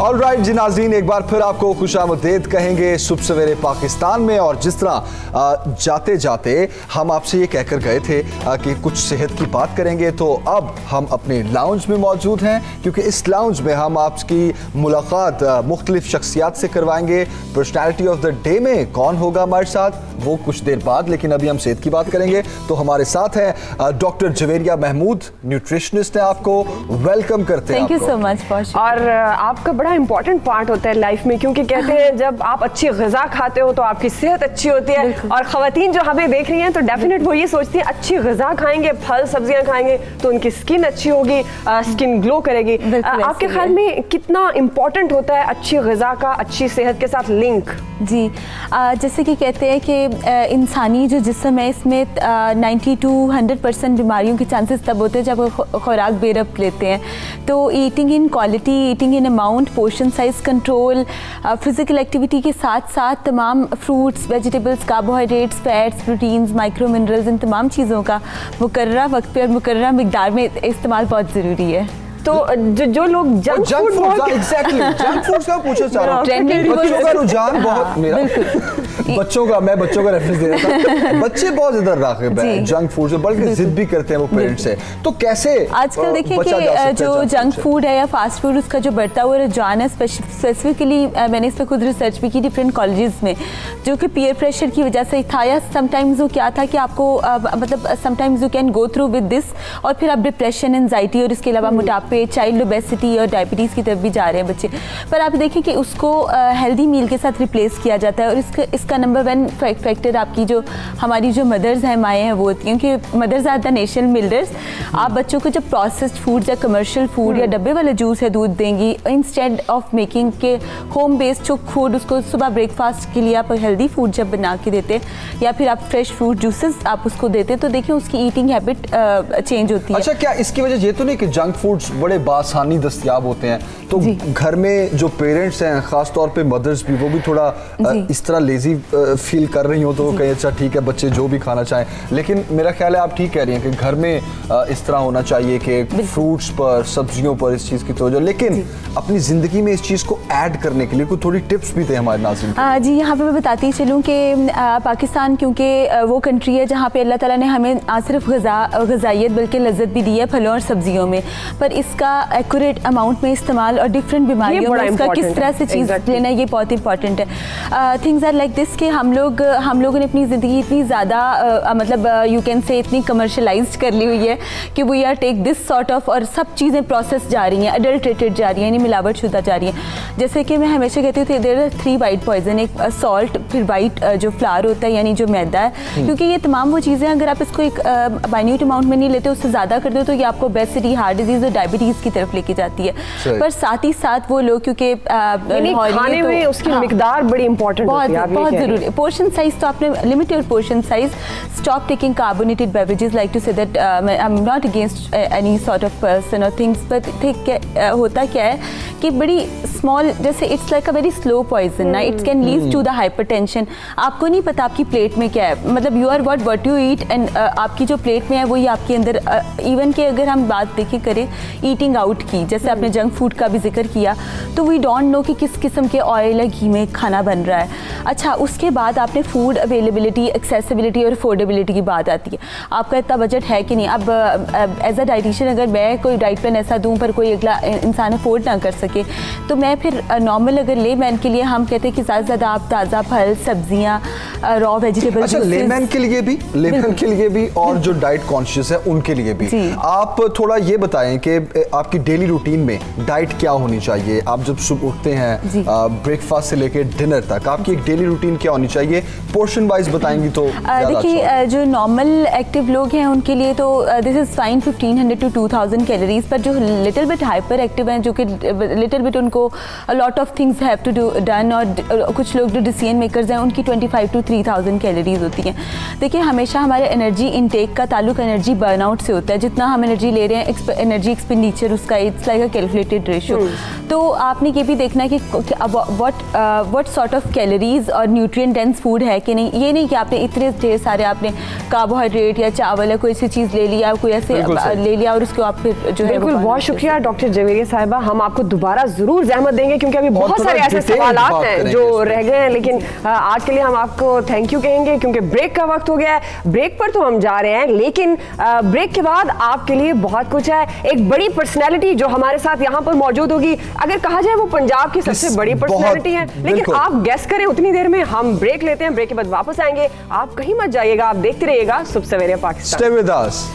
ऑलराइट जी नाज़रीन, एक बार फिर आपको खुशामदीद कहेंगे सुबह सवेरे पाकिस्तान में। और जिस तरह जाते जाते हम आपसे ये कहकर गए थे कि कुछ सेहत की बात करेंगे, तो अब हम अपने लाउंज में मौजूद हैं क्योंकि इस लाउंज में हम आपकी मुलाकात मुख्तलिफ शख्सियात से करवाएंगे। पर्सनैलिटी ऑफ द डे में कौन होगा हमारे साथ वो कुछ देर बाद, लेकिन अभी हम सेहत की बात करेंगे। तो हमारे साथ हैं डॉक्टर जवेरिया महमूद, न्यूट्रिशनिस्ट हैं, आपको वेलकम करते हैं। Thank you so much. और आपका बड़ा इंपॉर्टेंट पार्ट होता है लाइफ में, क्योंकि कहते हैं जब आप अच्छी ग़िज़ा खाते हो तो आपकी सेहत अच्छी होती है। और ख़वातीन जो हमें देख रही हैं तो डेफिनेट वो ये सोचती हैं अच्छी ग़िज़ा खाएंगे, फल सब्जियां खाएंगे तो उनकी स्किन अच्छी होगी, स्किन ग्लो करेगी। आपके ख्याल में कितना इंपॉर्टेंट होता है अच्छी ग़िज़ा का अच्छी सेहत के साथ लिंक? जी, जैसे कि कहते हैं कि इंसानी जो जिस्म है इसमें 90 to 100% बीमारियों के चांसेस तब होते हैं जब खुराक बेरब्त लेते हैं। तो eating in quality, eating in amount, portion size control, physical activity के साथ साथ तमाम fruits, vegetables, carbohydrates, fats, proteins, micro minerals, इन तमाम चीज़ों का मुकर्ररा वक्त पे और मुकर्ररा मिकदार में इस्तेमाल बहुत ज़रूरी है। तो जो लोग जंक फूड जंक फूड का पूछना चाह रहा हूँ, बच्चों का रुझान बहुत, मेरा बच्चों का, मैं बच्चों का रेफरेंस दे रहा था, बच्चे बहुत ज्यादा राग़िब हैं जंक फूड से, बल्कि जिद भी करते हैं वो पेरेंट्स से। तो कैसे आजकल देखिए कि जो जंक फूड है या फास्ट फूड, उसका जो बढ़ता हुआ रुझान है, स्पेसिफिकली मैंने इस पर खुद रिसर्च भी की डिफरेंट कॉलेजेस में, जो कि पीयर प्रेशर की वजह से था, या समटाइम्स वो क्या था कि आपको मतलब sometimes you can go through with this और फिर आप डिप्रेशन, एंजाइटी और इसके अलावा मोटापा पे, चाइल्ड ओबेसिटी और डायबिटीज़ की तरफ भी जा रहे हैं बच्चे। पर आप देखिए कि उसको हेल्दी मील के साथ रिप्लेस किया जाता है और इसका नंबर 1 फैक्टर आपकी जो हमारी जो मदर्स हैं, माएँ हैं, वो होती हैं, क्योंकि mothers are the nation builders. आप बच्चों को जब प्रोसेस्ड फूड या कमर्शियल फूड या डब्बे वाला जूस या दूध देंगी, इंस्टेड ऑफ मेकिंग के होम बेस्ड जो फूड, उसको सुबह ब्रेकफास्ट के लिए आप हेल्दी फूड जब बना के देते या फिर आप फ्रेश फ्रूट जूसेस आप उसको देते, तो देखिए उसकी ईटिंग हैबिट चेंज होती है। अच्छा, क्या इसकी वजह ये तो नहीं कि जंक फूड्स बड़े बासानी दस्तयाब होते हैं, तो घर में जो पेरेंट्स हैं, खास तौर पे मदर्स भी, वो भी थोड़ा इस तरह लेजी फील कर रही हो, तो वो कहें अच्छा ठीक है बच्चे जो भी खाना चाहें, लेकिन मेरा ख्याल है आप ठीक कह रही हैं कि घर में इस तरह होना चाहिए कि फ्रूट्स पर, सब्जियों पर इस चीज़ की तवज्जो, लेकिन अपनी ज़िंदगी में इस चीज़ को ऐड करने के लिए कोई थोड़ी टिप्स भी थे हमारे नाज़रीन को। जी, यहाँ पे मैं बताती चलूँ कि पाकिस्तान क्योंकि वो कंट्री है जहाँ पे अल्लाह ताला ने हमें ना सिर्फ ग़िज़ाइयत बल्कि लज्जत भी दी है फलों और सब्जियों में, पर इसका एक्यूरेट अमाउंट में इस्तेमाल और डिफरेंट बीमारियों में इसका किस तरह से चीज़ लेना, ये बहुत इंपॉर्टेंट है। थिंग्स आर लाइक दिस कि हम लोगों ने अपनी ज़िंदगी इतनी ज़्यादा मतलब यू कैन से इतनी कमर्शलाइज्ड कर ली हुई है कि we are take this sort of, और सब चीज़ें प्रोसेस जा रही हैं, अडल्ट्रेटेड जा रही हैं, यानी मिलावट शुदा जा रही हैं। जैसे कि मैं हमेशा कहती हूँ देयर आर 3 वाइट पॉइजन, एक सॉल्ट, फिर वाइट जो फ्लावर होता है यानी जो मैदा है, क्योंकि ये तमाम वो चीज़ें अगर आप इसको एक माइन्यूट अमाउंट में नहीं लेते, उससे ज़्यादा कर दो तो ये आपको ओबेसिटी, हार्ट डिजीज़ और डायबिटीज़ की तरफ लेके जाती है। पर साथ ही साथ वो लोग क्योंकि खाने में उसकी मिकदार बड़ी इंपॉर्टेंट होती है, बहुत ज़रूरी। पोर्शन साइज तो आपने limited portion size, stop taking carbonated beverages, like to say that I am not against any sort of person और थिंग्स, बट होता क्या है कि बड़ी स्मॉल, जैसे it's like a very slow poison ना, it can lead to the hypertension. आपको नहीं पता आपकी प्लेट में क्या है, मतलब you are what you eat, and आपकी जो प्लेट में है वही आपके अंदर, इवन कि अगर हम बात देखिए करें ईटिंग आउट की, जैसे आपने जंक फूड का भी जिक्र किया, तो वी डोंट नो कि किस किस्म के ऑयल या घी में खाना बन रहा है। अच्छा, उसके बाद आपने फूड अवेलेबिलिटी, एक्सेसिबिलिटी और अफोर्डेबिलिटी की बात आती है। आपका इतना बजट है कि नहीं। अब एज अ डाइटिशियन अगर मैं कोई डाइट प्लान ऐसा दूं पर कोई अगला इंसान अफोर्ड ना कर सके, तो मैं फिर नॉर्मल अगर लेमैन के लिए हम कहते हैं कि ज़्यादा से ज़्यादा आप ताज़ा फल, सब्जियाँ, रॉ वेजिटेबल। अच्छा, लेमैन के लिए भी और जो डाइट कॉन्शियस है उनके लिए भी आप थोड़ा ये बताएं कि आपकी डेली रूटीन में डाइट क्या होनी चाहिए। आप जब सुबह उठते हैं ब्रेकफास्ट से लेकर डिनर तक, आपकी एक डेली रूटीन क्या होनी चाहिए, पोर्शन वाइज बताएंगी तो देखिए जो नॉर्मल एक्टिव लोग हैं उनके लिए तो this is fine 1500 to 2000 calories, पर जो लिटिल बिट हाइपर एक्टिव हैं, जो कि लिटिल बिट उनको lot of things have to do done, और कुछ लोग जो डिसीजन मेकर्स हैं उनकी 25 to 3000 कैलोरीज होती हैं। देखिए हमेशा हमारे एनर्जी इनटेक का ताल्लुक एनर्जी बर्नआउट से होता है। जितना हम एनर्जी ले रहे हैं, एनर्जी एक्सपेंडिचर उसका it's like a calculated ratio. तो आपने ये भी देखना है कि व्हाट सॉर्ट ऑफ कैलोरीज और न्यूट्रिएंट डेंस फूड है कि नहीं। ये नहीं कि आपने इतने ढेर सारे आपने कार्बोहाइड्रेट या चावल या कोई ऐसी चीज़ ले लिया, कोई ऐसे ले लिया और उसको आप फिर जो है। बिल्कुल, बहुत शुक्रिया डॉक्टर जवेरिया साहिबा। हम आपको दोबारा ज़रूर जहमत देंगे क्योंकि अभी बहुत सारे ऐसे सवालात हैं जो रह गए हैं, लेकिन आज के लिए हम आपको थैंक यू कहेंगे क्योंकि ब्रेक का वक्त हो गया है। ब्रेक पर तो हम जा रहे हैं, लेकिन ब्रेक के बाद आपके लिए बहुत कुछ है। एक बड़ी पर्सनैलिटी जो हमारे साथ यहाँ पर मौजूद होगी, अगर कहा जाए वो पंजाब की सबसे बड़ी पर्सनैलिटी है, लेकिन आप गेस करें उतनी देर में। हम ब्रेक लेते हैं, ब्रेक के बाद वापस आएंगे। आप कहीं मत जाइएगा, आप देखते रहिएगा सुबह सवेरे पाकिस्तान। Stay with us.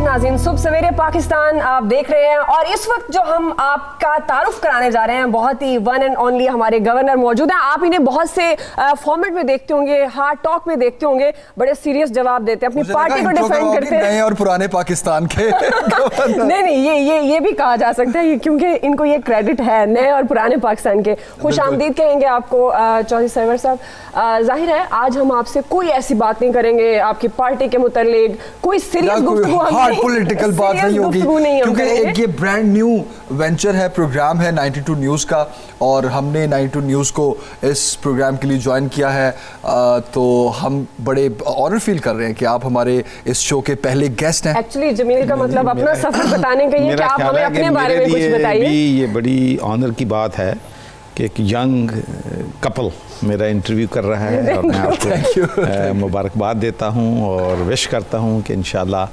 नाज़रीन, सुबह सवेरे पाकिस्तान आप देख रहे हैं और इस वक्त जो हम आपका तारुफ कराने जा रहे हैं, बहुत ही वन एंड ओनली हमारे गवर्नर मौजूद हैं। आप इन्हें बहुत से फॉर्मेट में देखते होंगे, हार्ड टॉक में देखते होंगे, बड़े सीरियस जवाब देते हैं, अपनी पार्टी को डिफेंड करते हैं। नए और पुराने पाकिस्तान के नहीं, ये भी कहा जा सकता है क्योंकि इनको ये क्रेडिट है, नए और पुराने पाकिस्तान के। खुश आमदीद कहेंगे आपको चौधरी सरवर साहब। जाहिर है आज हम आपसे कोई ऐसी बात नहीं करेंगे आपकी पार्टी के मुतालिक, कोई सीरियस गुफ्तगू पॉलिटिकल बात नहीं होगी, क्योंकि एक ये ब्रांड न्यू वेंचर है, प्रोग्राम है 92 न्यूज़ का, और हमने 92 न्यूज़ को इस प्रोग्राम के लिए ज्वाइन किया है। तो हम बड़े ऑनर फील कर रहे हैं कि आप हमारे इस शो के पहले गेस्ट हैं। एक्चुअली जमील का मतलब अपना सफर बताने का ये कि आप हमें अपने बारे में कुछ बताइए। ये बड़ी ऑनर की बात है कि एक यंग कपल मेरा इंटरव्यू कर रहा है, और मैं आपको मुबारकबाद देता हूँ और विश करता हूँ कि इंशाल्लाह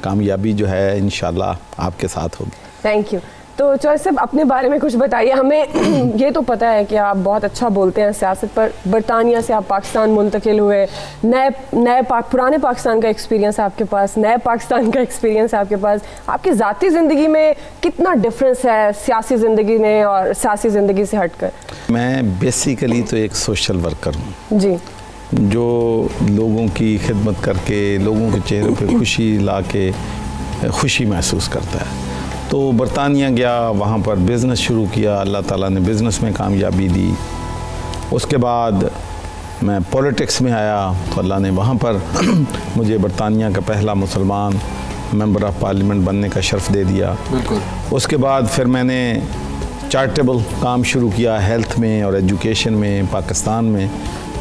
कामयाबी जो है इंशाल्लाह आपके साथ होगी। Thank you. तो चॉइस साहब अपने बारे में कुछ बताइए हमें। ये तो पता है कि आप बहुत अच्छा बोलते हैं सियासत पर, बरतानिया से आप पाकिस्तान मुंतकिल हुए, पुराने पाकिस्तान का एक्सपीरियंस आपके पास, नए पाकिस्तान का एक्सपीरियंस आपके पास, आपकी ज़ाती ज़िंदगी में कितना डिफरेंस है सियासी ज़िंदगी में और सियासी ज़िंदगी से हटकर? मैं बेसिकली तो एक सोशल वर्कर हूँ जी, जो लोगों की खिदमत करके लोगों के चेहरों पे खुशी ला के खुशी महसूस करता है। तो बरतानिया गया, वहाँ पर बिज़नेस शुरू किया, अल्लाह ताला ने बिज़नेस में कामयाबी दी। उसके बाद मैं पॉलिटिक्स में आया तो अल्लाह ने वहाँ पर मुझे बरतानिया का पहला मुसलमान मेंबर ऑफ पार्लियामेंट बनने का शर्फ दे दिया। बिल्कुल। उसके बाद फिर मैंने चैरिटेबल काम शुरू किया हेल्थ में और एजुकेशन में पाकिस्तान में।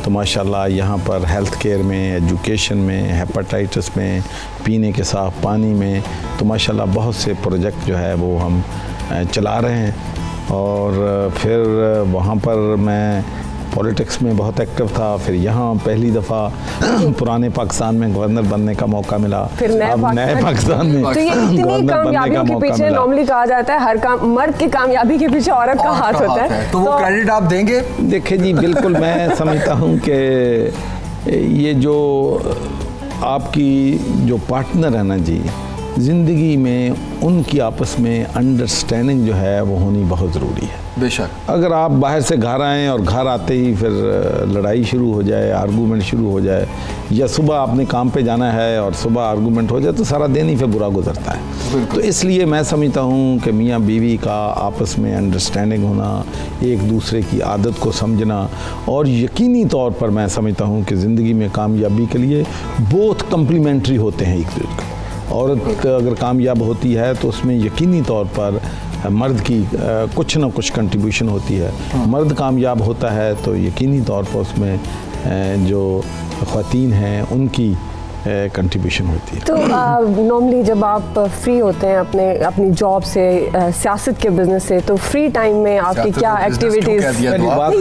तो माशाल्लाह यहाँ पर हेल्थ केयर में, एजुकेशन में, हेपेटाइटिस में, पीने के साफ पानी में, तो माशाल्लाह बहुत से प्रोजेक्ट जो है वो हम चला रहे हैं। और फिर वहाँ पर मैं पॉलिटिक्स में बहुत एक्टिव था। फिर यहाँ पहली दफ़ा पुराने पाकिस्तान में गवर्नर बनने का मौका मिला, फिर नए पाकिस्तान में तो ये इतनी कामयाबियों के पीछे नॉर्मली कहा जाता है हर काम मर्द की कामयाबी के पीछे औरत का हाथ होता है, तो वो क्रेडिट आप देंगे? देखिए जी, बिल्कुल मैं समझता हूँ कि ये जो आपकी जो पार्टनर है ना जी ज़िंदगी में, उनकी आपस में अंडरस्टैंडिंग जो है वो होनी बहुत ज़रूरी है। बेशक। अगर आप बाहर से घर आएँ और घर आते ही फिर लड़ाई शुरू हो जाए, आर्गूमेंट शुरू हो जाए, या सुबह आपने काम पे जाना है और सुबह आर्गूमेंट हो जाए, तो सारा दिन ही फिर बुरा गुजरता है। तो इसलिए मैं समझता हूँ कि मियाँ बीवी का आपस में अंडरस्टैंडिंग होना, एक दूसरे की आदत को समझना, और यकीनी तौर पर मैं समझता हूँ कि ज़िंदगी में कामयाबी के लिए बोथ कम्प्लीमेंट्री होते हैं एक दूसरे को। औरत अगर कामयाब होती है तो उसमें यकीनी तौर पर मर्द की कुछ ना कुछ कंट्रीब्यूशन होती है। मर्द कामयाब होता है तो यकीनी तौर पर उसमें जो ख़वातीन हैं उनकी कंट्रीब्यूशन होती है। तो नॉर्मली जब आप फ्री होते हैं अपनी जॉब से, सियासत के बिजनेस से, तो फ्री टाइम में आपकी क्या एक्टिविटीज़? ये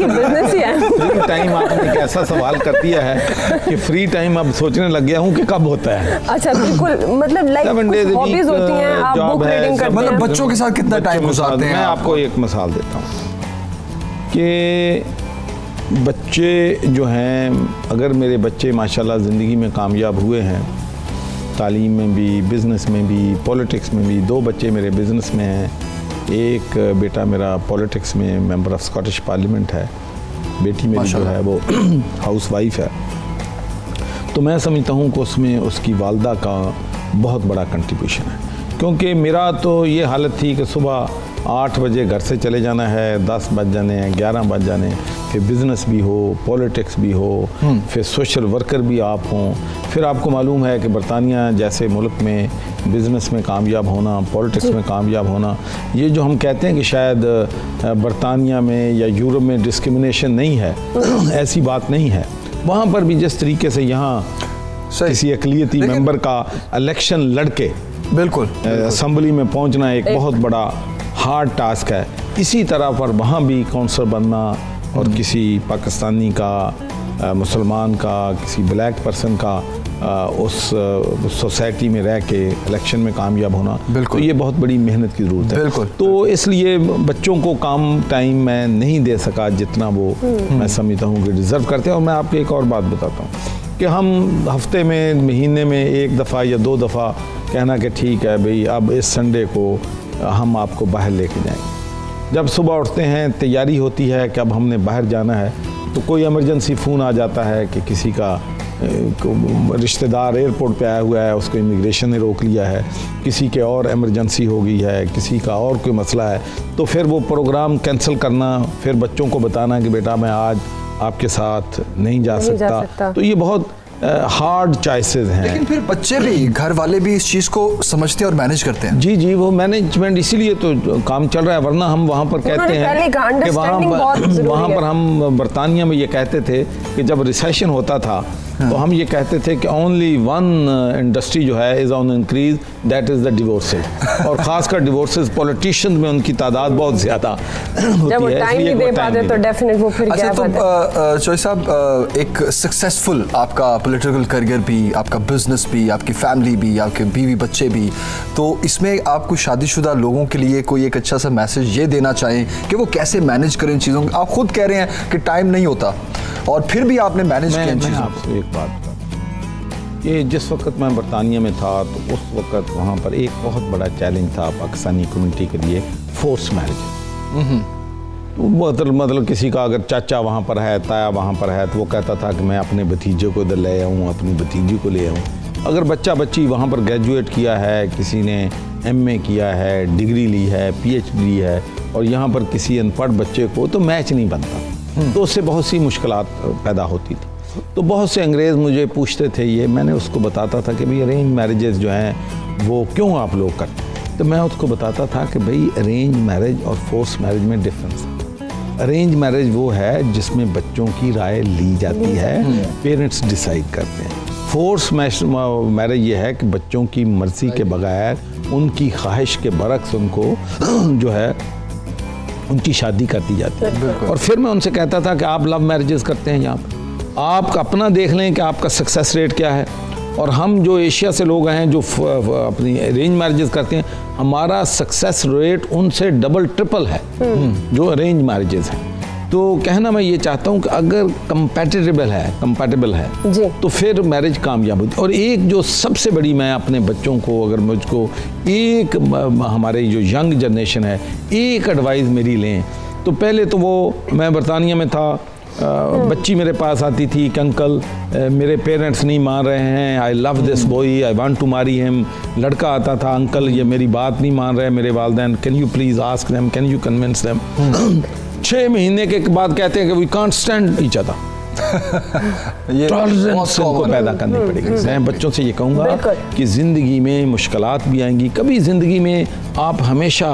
बिजनेस ही है। फ्री टाइम आपने कैसा सवाल कर दिया है कि फ्री टाइम अब सोचने लग गया हूँ कि कब होता है। अच्छा, बिल्कुल, मतलब लाइक हॉबीज होती हैं, आप बुक रीडिंग करते हैं, मतलब बच्चों के साथ कितना टाइम गुजारते हैं? मैं आपको एक मिसाल देता हूँ कि बच्चे जो हैं, अगर मेरे बच्चे माशाल्लाह ज़िंदगी में कामयाब हुए हैं, तालीम में भी, बिज़नेस में भी, पॉलिटिक्स में भी। 2 बच्चे मेरे बिज़नेस में हैं, एक बेटा मेरा पॉलिटिक्स में मेंबर ऑफ स्कॉटिश पार्लियामेंट है, बेटी मेरी जो है वो हाउस वाइफ है। तो मैं समझता हूँ कि उसमें उसकी वालदा का बहुत बड़ा कंट्रीब्यूशन है, क्योंकि मेरा तो ये हालत थी कि सुबह 8 बजे घर से चले जाना है, 10 बज जाने हैं, 11 बज जाने, फिर बिज़नेस भी हो, पॉलिटिक्स भी हो, फिर सोशल वर्कर भी आप हों। फिर आपको मालूम है कि बरतानिया जैसे मुल्क में बिज़नेस में कामयाब होना, पॉलिटिक्स में कामयाब होना, ये जो हम कहते हैं कि शायद बरतानिया में या यूरोप में डिस्क्रिमिनेशन नहीं है, ऐसी बात नहीं है। वहाँ पर भी जिस तरीके से यहाँ किसी अक़लियती मेंबर का इलेक्शन लड़के बिल्कुल असम्बली में पहुँचना एक बहुत बड़ा हार्ड टास्क है, इसी तरह पर वहाँ भी काउंसलर बनना और किसी पाकिस्तानी का, मुसलमान का, किसी ब्लैक पर्सन का उस सोसाइटी में रह के इलेक्शन में कामयाब होना, तो ये बहुत बड़ी मेहनत की ज़रूरत है। बिल्कुल। तो इसलिए बच्चों को काम टाइम मैं नहीं दे सका जितना वो मैं समझता हूँ कि डिज़र्व करते हैं। और मैं आपको एक और बात बताता हूँ कि हम हफ्ते में, महीने में 1 दफ़ा या 2 दफ़ा कहना कि ठीक है भाई अब इस संडे को हम आपको बाहर लेके जाएंगे। जब सुबह उठते हैं, तैयारी होती है कि अब हमने बाहर जाना है, तो कोई इमरजेंसी फ़ोन आ जाता है कि किसी का रिश्तेदार एयरपोर्ट पे आया हुआ है, उसको इमिग्रेशन ने रोक लिया है, किसी के और इमरजेंसी हो गई है, किसी का और कोई मसला है, तो फिर वो प्रोग्राम कैंसिल करना, फिर बच्चों को बताना कि बेटा मैं आज आपके साथ नहीं जा सकता। तो ये बहुत हार्ड चॉइसेस हैं। लेकिन फिर बच्चे भी, घर वाले भी इस चीज़ को समझते हैं और मैनेज करते हैं। जी जी, वो मैनेजमेंट इसीलिए तो काम चल रहा है, वरना हम वहाँ पर कहते हैं कि वहाँ पर हम बरतानिया में ये कहते थे कि जब रिसेशन होता था तो हम ये कहते थे कि ओनली वन इंडस्ट्री जो है is on increase, that is the divorces. और ख़ासकर डिवोर्सेज पॉलिटिशियंस में उनकी तादाद बहुत ज़्यादा होती है, जब वो टाइम नहीं दे पाते तो डेफिनेट वो फिर अच्छा, तो चौधरी साहब, एक सक्सेसफुल आपका पॉलिटिकल करियर भी, आपका बिजनेस भी, आपकी फैमिली भी, आपके बीवी बच्चे भी, तो इसमें आप कुछ शादीशुदा लोगों के लिए कोई एक अच्छा सा मैसेज ये देना चाहें कि वो कैसे मैनेज करें इन चीज़ों को? आप खुद कह रहे हैं कि टाइम नहीं होता और फिर भी आपने मैनेज किया इन चीज़ों को। एक बात बता, ये जिस वक्त मैं बरतानिया में था तो उस वक्त वहाँ पर एक बहुत बड़ा चैलेंज था पाकिस्तानी कम्युनिटी के लिए, फोर्स मैरिज। मतलब किसी का अगर चाचा वहाँ पर है, ताया वहाँ पर है, तो वो कहता था कि मैं अपने भतीजे को इधर ले आऊँ, अपनी भतीजी को ले आऊँ। अगर बच्चा बच्ची वहाँ पर ग्रेजुएट किया है, किसी ने MA किया है, डिग्री ली है, PhD ली है, और यहाँ पर किसी अनपढ़ बच्चे को, तो मैच नहीं बनता, तो उससे बहुत सी मुश्किलात पैदा होती थी। तो बहुत से अंग्रेज़ मुझे पूछते थे ये, मैंने उसको बताता था कि भाई अरेंज मैरिजेस जो हैं वो क्यों आप लोग करते हैं, तो मैं उसको बताता था कि भाई अरेंज मैरिज और फोर्स मैरिज में डिफरेंस है। अरेंज मैरिज वो है जिसमें बच्चों की राय ली जाती है, पेरेंट्स डिसाइड करते हैं। फोर्स मैरिज ये है कि बच्चों की मर्ज़ी के बगैर, उनकी ख्वाहिश के बरक्स उनको जो है उनकी शादी कर दी जाती है। और फिर मैं उनसे कहता था कि आप लव मैरिजेस करते हैं, यहाँ पर आप अपना देख लें कि आपका सक्सेस रेट क्या है, और हम जो एशिया से लोग हैं जो अपनी अरेंज मैरिजेस करते हैं, हमारा सक्सेस रेट उनसे डबल ट्रिपल है जो अरेंज मैरिजेस हैं। तो कहना मैं ये चाहता हूँ कि अगर कंपैटिबल है जी, तो फिर मैरिज कामयाब होती है। और एक जो सबसे बड़ी, मैं अपने बच्चों को, अगर मुझको एक, हमारे जो यंग जनरेशन है, एक एडवाइस मेरी लें, तो पहले तो वो, मैं बरतानिया में था, बच्ची मेरे पास आती थी कि अंकल मेरे पेरेंट्स नहीं मान रहे हैं, I love this boy, I want to marry him. लड़का आता था, अंकल ये मेरी बात नहीं मान रहे मेरे वालिदैन, can you please ask them, can you convince them. 6 महीने के बाद कहते हैं कि we can't stand each other. Tolerance इनको पैदा करनी पड़ेगी। मैं बच्चों से ये कहूँगा कि ज़िंदगी में मुश्किलात भी आएंगी, कभी ज़िंदगी में आप हमेशा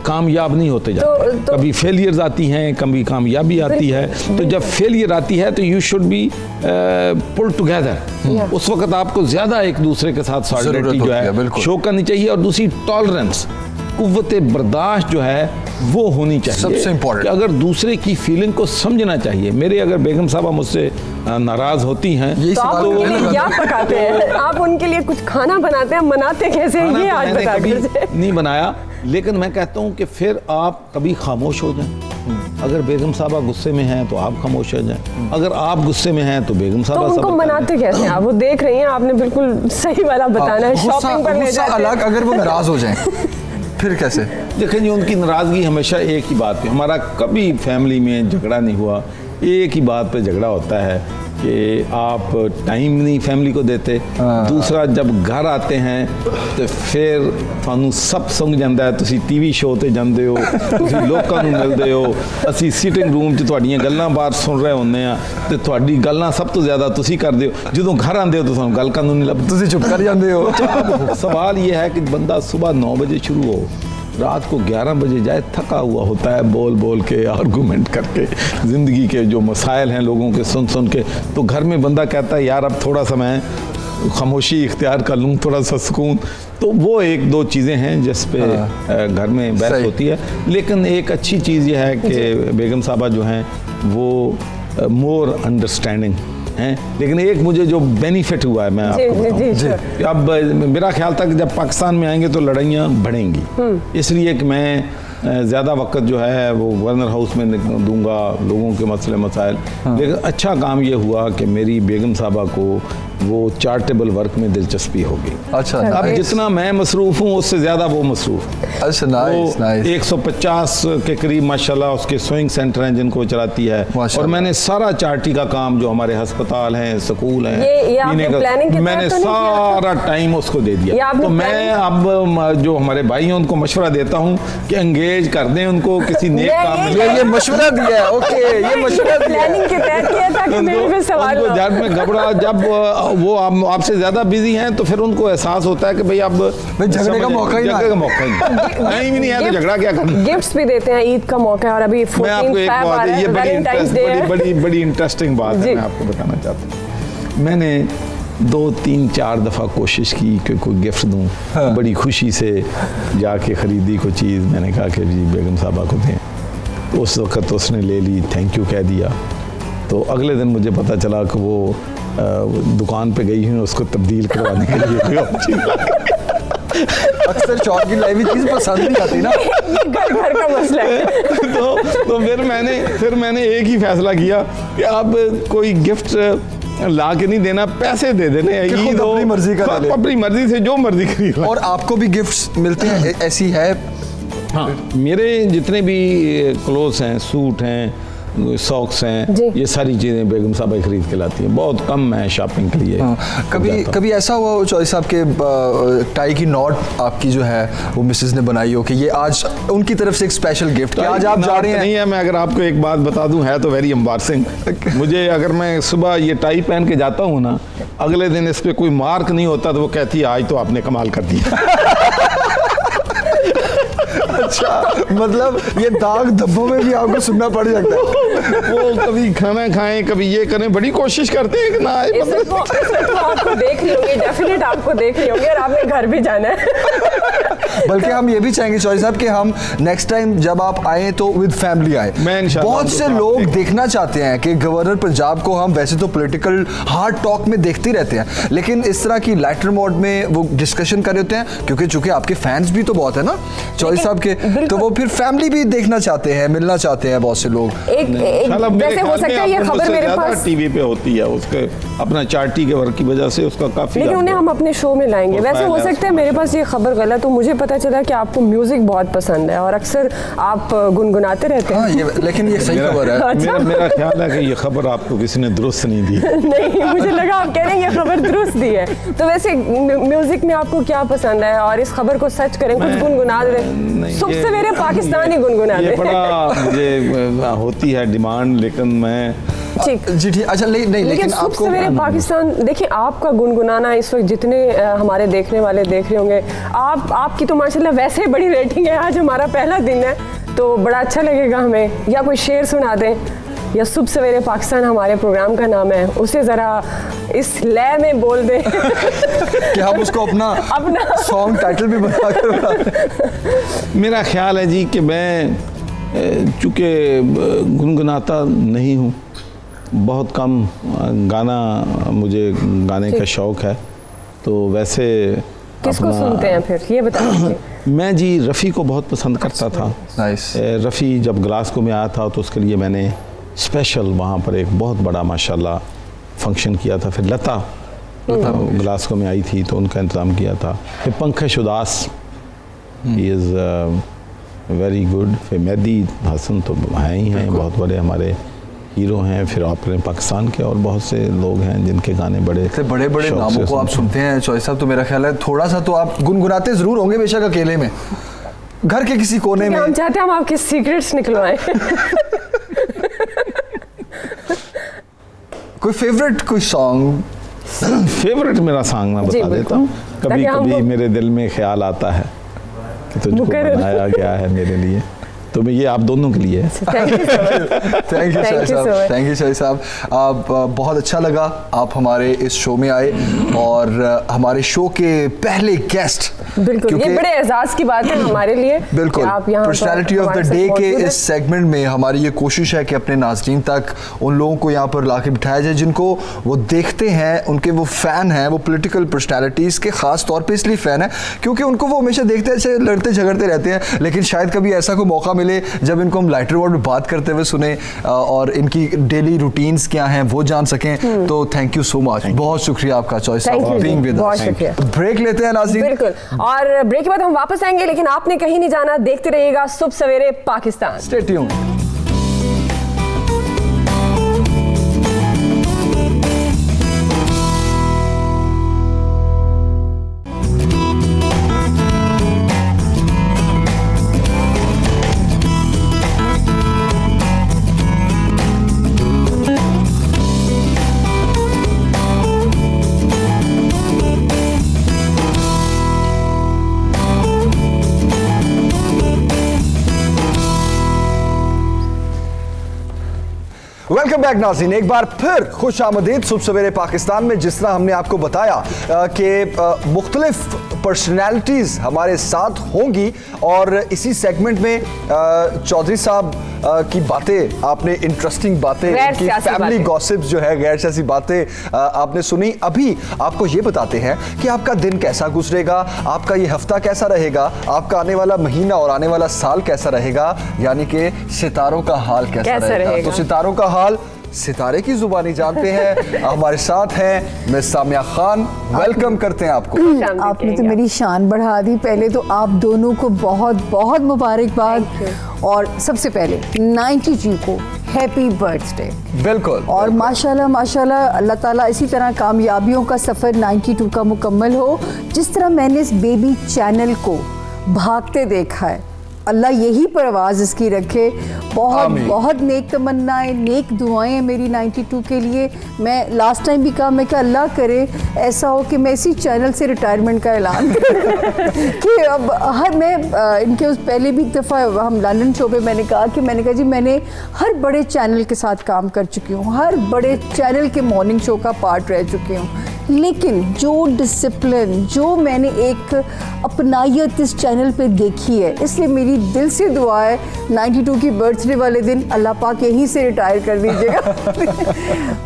कामयाब नहीं होते जाते, कभी फेलियर्स आती हैं, कभी कामयाबी आती है। तो जब फेलियर आती है तो you should be pull together, उस वक्त आपको ज़्यादा एक दूसरे के साथ सॉलिडरिटी जो है शो करनी चाहिए, और दूसरी टॉलरेंस, कुव्वत बर्दाश्त जो है वो होनी चाहिए। सबसे इम्पोर्टेंट, अगर दूसरे की फीलिंग को समझना चाहिए। मेरे अगर बेगम साहबा मुझसे नाराज़ होती हैं तो आप उनके लिए क्या पकाते हैं? आप उनके लिए कुछ खाना बनाते हैं, मनाते कैसे हैं ये आज बता दीजिए। नहीं बनाया, लेकिन मैं कहता हूँ कि फिर आप कभी खामोश हो जाएं। अगर बेगम साहबा गुस्से में हैं तो आप खामोश हो जाएं, अगर आप गुस्से में हैं तो बेगम साहबा। तो उनको मनाते कैसे हैं आप? वो देख रही हैं, आपने बिल्कुल सही वाला बताना है, शॉपिंग पर ले जाते हैं। अलग, अगर वो नाराज़ हो जाएं फिर कैसे? देखें जी, उनकी नाराज़गी हमेशा एक ही बात पे, हमारा कभी फैमिली में झगड़ा नहीं हुआ, एक ही बात पे झगड़ा होता है कि आप टाइम नहीं फैमिली को देते। दूसरा, जब घर आते हैं तो फिर थानू सब सुंघ जाता है, तुसी TV शो ते जाते हो, तुसी लोकां नू मिलते हो, असी सिटिंग रूम च तुहाडीਆਂ गल्लां बाहर सुन रहे होंदे आ, ते तुहाडी गल्लां सब तो ज़्यादा तुसी करदे हो। जदों घर आंदे हो तो तुहानू गल करन नू नहीं लभदी, तुसी चुप कर जाते हो। सवाल ये है कि बंदा सुबह 9 बजे शुरू हो, रात को 11 बजे जाए, थका हुआ होता है बोल बोल के, आर्गूमेंट करके, ज़िंदगी के जो मसाइल हैं लोगों के सुन सुन के, तो घर में बंदा कहता है यार अब थोड़ा सा मैं खामोशी इख्तियार कर लूँ, थोड़ा सा सुकून। तो वो 1-2 चीज़ें हैं जिस पे घर में बहस होती है। लेकिन एक अच्छी चीज़ ये है कि बेगम साहबा जो हैं वो मोर अंडरस्टैंडिंग हैं। लेकिन एक मुझे जो बेनिफिट हुआ है मैं आपको बताऊं, अब मेरा ख्याल था कि जब पाकिस्तान में आएंगे तो लड़ाइयाँ बढ़ेंगी, इसलिए कि मैं ज़्यादा वक्त जो है वो गवर्नर हाउस में दूंगा, लोगों के मसले मसाइल। लेकिन अच्छा काम ये हुआ कि मेरी बेगम साहबा को वो चैरिटेबल वर्क में दिलचस्पी होगी। अच्छा, अब जितना मैं मसरूफ़ हूँ उससे ज़्यादा वो मसरूफ़। अच्छा, नाइस नाइस। 150 के करीब माशाल्लाह उसके स्विंग सेंटर हैं जिनको चलाती है, और मैंने सारा चार्टी का काम जो हमारे अस्पताल हैं, स्कूल हैं, मैंने सारा टाइम उसको दे दिया। तो मैं अब जो हमारे भाई हैं उनको मशवरा देता हूँ कि अंग्रेज मैनेज कर दें उनको किसी नेक काम में। ये मशवरा दिया है, ओके, ये मशवरा दिया है। प्लानिंग के तहत किया था कि मेरे पे सवाल उनको हो। जब में घबरा, जब वो आपसे ज्यादा बिजी हैं तो फिर उनको एहसास होता है कि भाई अब झगड़े का मौका ही नहीं भी नहीं है तो झगड़ा क्या करना। गिफ्ट्स भी देते हैं, ईद का मौका है और अभी मैं आपको एक बात, ये बड़ी इंटरेस्टिंग बात है, जी। मैं आपको बताना चाहता हूँ। मैंने 2, 3, 4 दफ़ा कोशिश की कि कोई गिफ्ट दूं। बड़ी खुशी से जाके ख़रीदी कोई चीज़, मैंने कहा कि जी बेगम साहबा को दें, तो उस वक़्त उसने ले ली, थैंक यू कह दिया। तो अगले दिन मुझे पता चला कि वो दुकान पे गई हुई उसको तब्दील करवाने के लिए। अक्सर शौक की लाई हुई चीज़ पसंद नहीं आती ना, घर का मसला है। तो फिर मैंने एक ही फैसला किया कि अब कोई गिफ्ट ला के नहीं देना, पैसे दे देने। ईद हो, अपनी मर्जी का ले, अपनी मर्जी से जो मर्जी खरीद। और आपको भी गिफ्ट्स मिलते हैं, ऐसी है? हाँ, मेरे जितने भी क्लोथ्स हैं, सूट हैं, सॉक्स हैं, ये सारी चीज़ें बेगम साहबा खरीद के लाती हैं। बहुत कम मैं शॉपिंग के लिए कभी ऐसा हुआ चॉइस साहब के टाई की नॉट आपकी जो है वो मिसेस ने बनाई हो कि ये आज उनकी तरफ से एक स्पेशल गिफ्ट कि आज आप जा रहे हैं? नहीं है, मैं अगर आपको एक बात बता दूं, है तो वेरी एम्बारसिंग। मुझे अगर मैं सुबह ये टाई पहन के जाता हूँ ना, अगले दिन इस पर कोई मार्क नहीं होता तो वो कहती है आज तो आपने कमाल कर दिया। अच्छा, मतलब ये दाग धब्बों में भी आपको सुनना पड़ सकता है। वो कभी खाना खाएं, कभी ये करें, बड़ी कोशिश करते हैं कि ना आए। तो आपको देख रही होंगी, डेफिनेट आपको देख रही होंगी और आपने घर भी जाना है। बल्कि हम ये भी चाहेंगे चॉइस साहब कि हम नेक्स्ट टाइम जब आप आए तो विद फैमिली आए। बहुत से लोग देखना चाहते हैं कि गवर्नर पंजाब को हम वैसे तो पॉलिटिकल हार्ड टॉक में देखते रहते हैं, लेकिन इस तरह की लाइटर मोड में वो डिस्कशन कर रहे होते हैं, क्योंकि चूंकि आपके फैंस भी तो बहुत है ना चॉइस साहब के, तो वो फिर फैमिली भी देखना चाहते हैं, मिलना चाहते हैं बहुत से लोग। वैसे हो सकता है ये खबर मेरे पास टीवी पे होती है, उसके अपना चार्टी के वर्क की वजह से उसका काफी, लेकिन उन्हें हम अपने शो में लाएंगे। वैसे हो सकता है मेरे पास ये खबर गलत हो, मुझे पता चला कि आपको म्यूजिक बहुत पसंद है और अक्सर आप गुनगुनाते रहते हैं। लेकिन ये सही खबर है। अच्छा? मेरा ख्याल है कि ये खबर आपको किसी ने दुरुस्त नहीं दी। नहीं, मुझे लगा आप कह रहे हैं ये खबर दुरुस्त दी है। तो वैसे म्यूजिक में आपको क्या पसंद है और इस खबर को सच करें, कुछ गुनगुना दे। सुबह सवेरे पाकिस्तानी गुनगुना दे। ये बड़ा मुझे होती है डिमांड, लेकिन मैं ठीक जी ठीक। अच्छा लेकिन आपको सवेरे पाकिस्तान देखिए, आपका गुनगुनाना इस वक्त जितने हमारे देखने वाले देख रहे होंगे, आपकी तो माशाल्लाह वैसे ही बड़ी रेटिंग है। आज हमारा पहला दिन है तो बड़ा अच्छा लगेगा हमें, या कोई शेर सुना दें, या सुबह सवेरे पाकिस्तान हमारे प्रोग्राम का नाम है, उसे ज़रा इस लय में बोल दें कि हम उसको अपना सॉन्ग टाइटल भी बना कर। मेरा ख्याल है जी कि मैं चूँकि गुनगुनाता नहीं हूँ, बहुत कम गाना, मुझे गाने का शौक़ है, तो वैसे किसको सुनते हैं फिर ये बता दीजिए। मैं जी रफ़ी को बहुत पसंद करता था। रफ़ी जब ग्लासगो में आया था तो उसके लिए मैंने स्पेशल वहाँ पर एक बहुत बड़ा माशाल्लाह फंक्शन किया था। फिर लता ग्लासगो में आई थी तो उनका इंतज़ाम किया था। फिर पंकज उदास, ही इज़ वेरी गुड। फिर मेहदी हसन तो हैं ही हैं, बहुत बड़े हमारे हीरो हैं। फिर अपने पाकिस्तान के और बहुत से लोग हैं जिनके गाने बड़े नामों को आप सुनते हैं चॉइस साहब, तो मेरा ख्याल है थोड़ा सा तो आप गुनगुनाते ज़रूर होंगे, बेशक अकेले में, घर के किसी कोने में। हम चाहते हैं हम आपके सीक्रेट्स निकलवाएं। कोई फेवरेट कोई सॉन्ग? फेवरेट मेरा सॉन्ग मैं बता देता हूँ। कभी कभी मेरे दिल में ख्याल आता है कि तुझको बनाया गया है मेरे लिए, तो मैं ये आप दोनों के लिए है। थैंक यू शाहिद साहब, आप बहुत अच्छा लगा आप हमारे इस शो में आए और हमारे शो के पहले गेस्ट। बिल्कुल, ये बड़े एजाज की बात है हमारे लिए। बिल्कुल, पर्सनैलिटी ऑफ द डे के इस सेगमेंट में हमारी ये कोशिश है कि अपने नाज़रीन तक उन लोगों को यहाँ पर ला के बिठाया जाए जिनको वो देखते हैं, उनके वो फ़ैन हैं, वो पोलिटिकल पर्सनैलिटीज़ के ख़ास तौर पर इसलिए फ़ैन है क्योंकि उनको वो हमेशा देखते हैं लड़ते झगड़ते रहते हैं, लेकिन शायद कभी ऐसा कोई मौका जब इनको हम लाइटर मोड में बात करते हुए सुने और इनकी डेली रूटीन्स क्या हैं वो जान सकें। तो थैंक यू सो मच, बहुत शुक्रिया आपका choice for being with us. Break लेते हैं नाज़रीन। बिल्कुल, और ब्रेक के बाद हम वापस आएंगे, लेकिन आपने कहीं नहीं जाना, देखते रहिएगा सुबह सवेरे पाकिस्तान। Stay tuned. बैक नाज़रीन, एक बार फिर खुश आमदीद सुबह सवेरे पाकिस्तान में। जिस तरह हमने आपको बताया कि मुख्तलिफ पर्सनैलिटीज़ हमारे साथ होंगी और इसी सेगमेंट में चौधरी साहब की बातें आपने, इंटरेस्टिंग बातें, उनकी फैमिली गॉसिप्स जो है, गैर सियासी बातें आपने सुनी। अभी आपको ये बताते हैं कि आपका दिन कैसा गुजरेगा, आपका ये हफ्ता कैसा रहेगा, आपका आने वाला महीना और आने वाला साल कैसा रहेगा, यानी कि सितारों का हाल कैसा रहेगा। तो सितारों का हाल सितारे की जुबानी जानते हैं। हमारे साथ हैं मिस सामिया खान, वेलकम करते हैं आपको। आपने तो मेरी शान बढ़ा दी। पहले तो आप दोनों को बहुत बहुत मुबारकबाद, और सबसे पहले 90G को हैप्पी बर्थडे। बिल्कुल। और माशाल्लाह माशाल्लाह, अल्लाह ताला इसी तरह कामयाबियों का सफ़र 92 का मुकम्मल हो। जिस तरह मैंने इस बेबी चैनल को भागते देखा है, अल्लाह यही परवाज़ इसकी रखे। बहुत बहुत नेक तमन्नाएं, नेक दुआएं हैं मेरी 92 के लिए। मैं लास्ट टाइम भी कहा, मैं क्या अल्लाह करे ऐसा हो कि मैं इसी चैनल से रिटायरमेंट का ऐलान कि अब मैं इनके उस पहले भी एक दफ़ा हम लंदन शो पे मैंने कहा जी मैंने हर बड़े चैनल के साथ काम कर चुकी हूँ, हर बड़े चैनल के मॉर्निंग शो का पार्ट रह चुकी हूँ, लेकिन जो डिसिप्लिन, जो मैंने एक अपनायत इस चैनल पे देखी है, इसलिए मेरी दिल से दुआ है 92 की बर्थडे वाले दिन अल्लाह पाक यहीं से रिटायर कर दीजिएगा।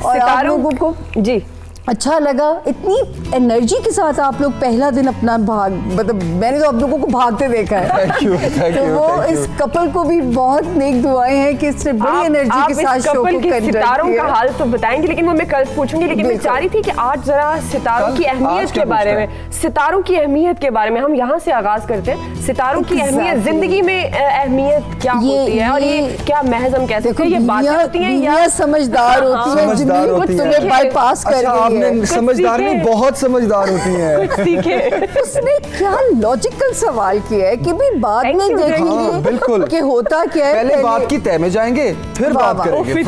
और आप लोगों को जी अच्छा लगा, इतनी एनर्जी के साथ आप लोग पहला दिन अपना मतलब मैंने तो आप लोगों को भागते देखा है। तो वो इस कपल को भी बहुत नेक दुआएं हैं कि इससे बड़ी एनर्जी के साथ शो को कर सितारों का हाल तो बताएंगे, लेकिन वो मैं कल पूछूंगी। लेकिन मैं चाह रही थी कि आज जरा सितारों की अहमियत के बारे में, सितारों की अहमियत के बारे में हम यहाँ से आगाज करते हैं। सितारों की अहमियत, जिंदगी में अहमियत क्या होती है, और ये क्या महज हम कह सकते हैं ये बातें होती हैं या समझदार होती है, तुम्हें बाईपास कर रही है। समझदार नहीं, बहुत समझदार होती है। कुछ सीखे। उसने क्या लॉजिकल सवाल किया है कि भी बाद में देखेंगे बिल्कुल कि होता क्या है। पहले बात की तय में जाएंगे, फिर बात करेंगे।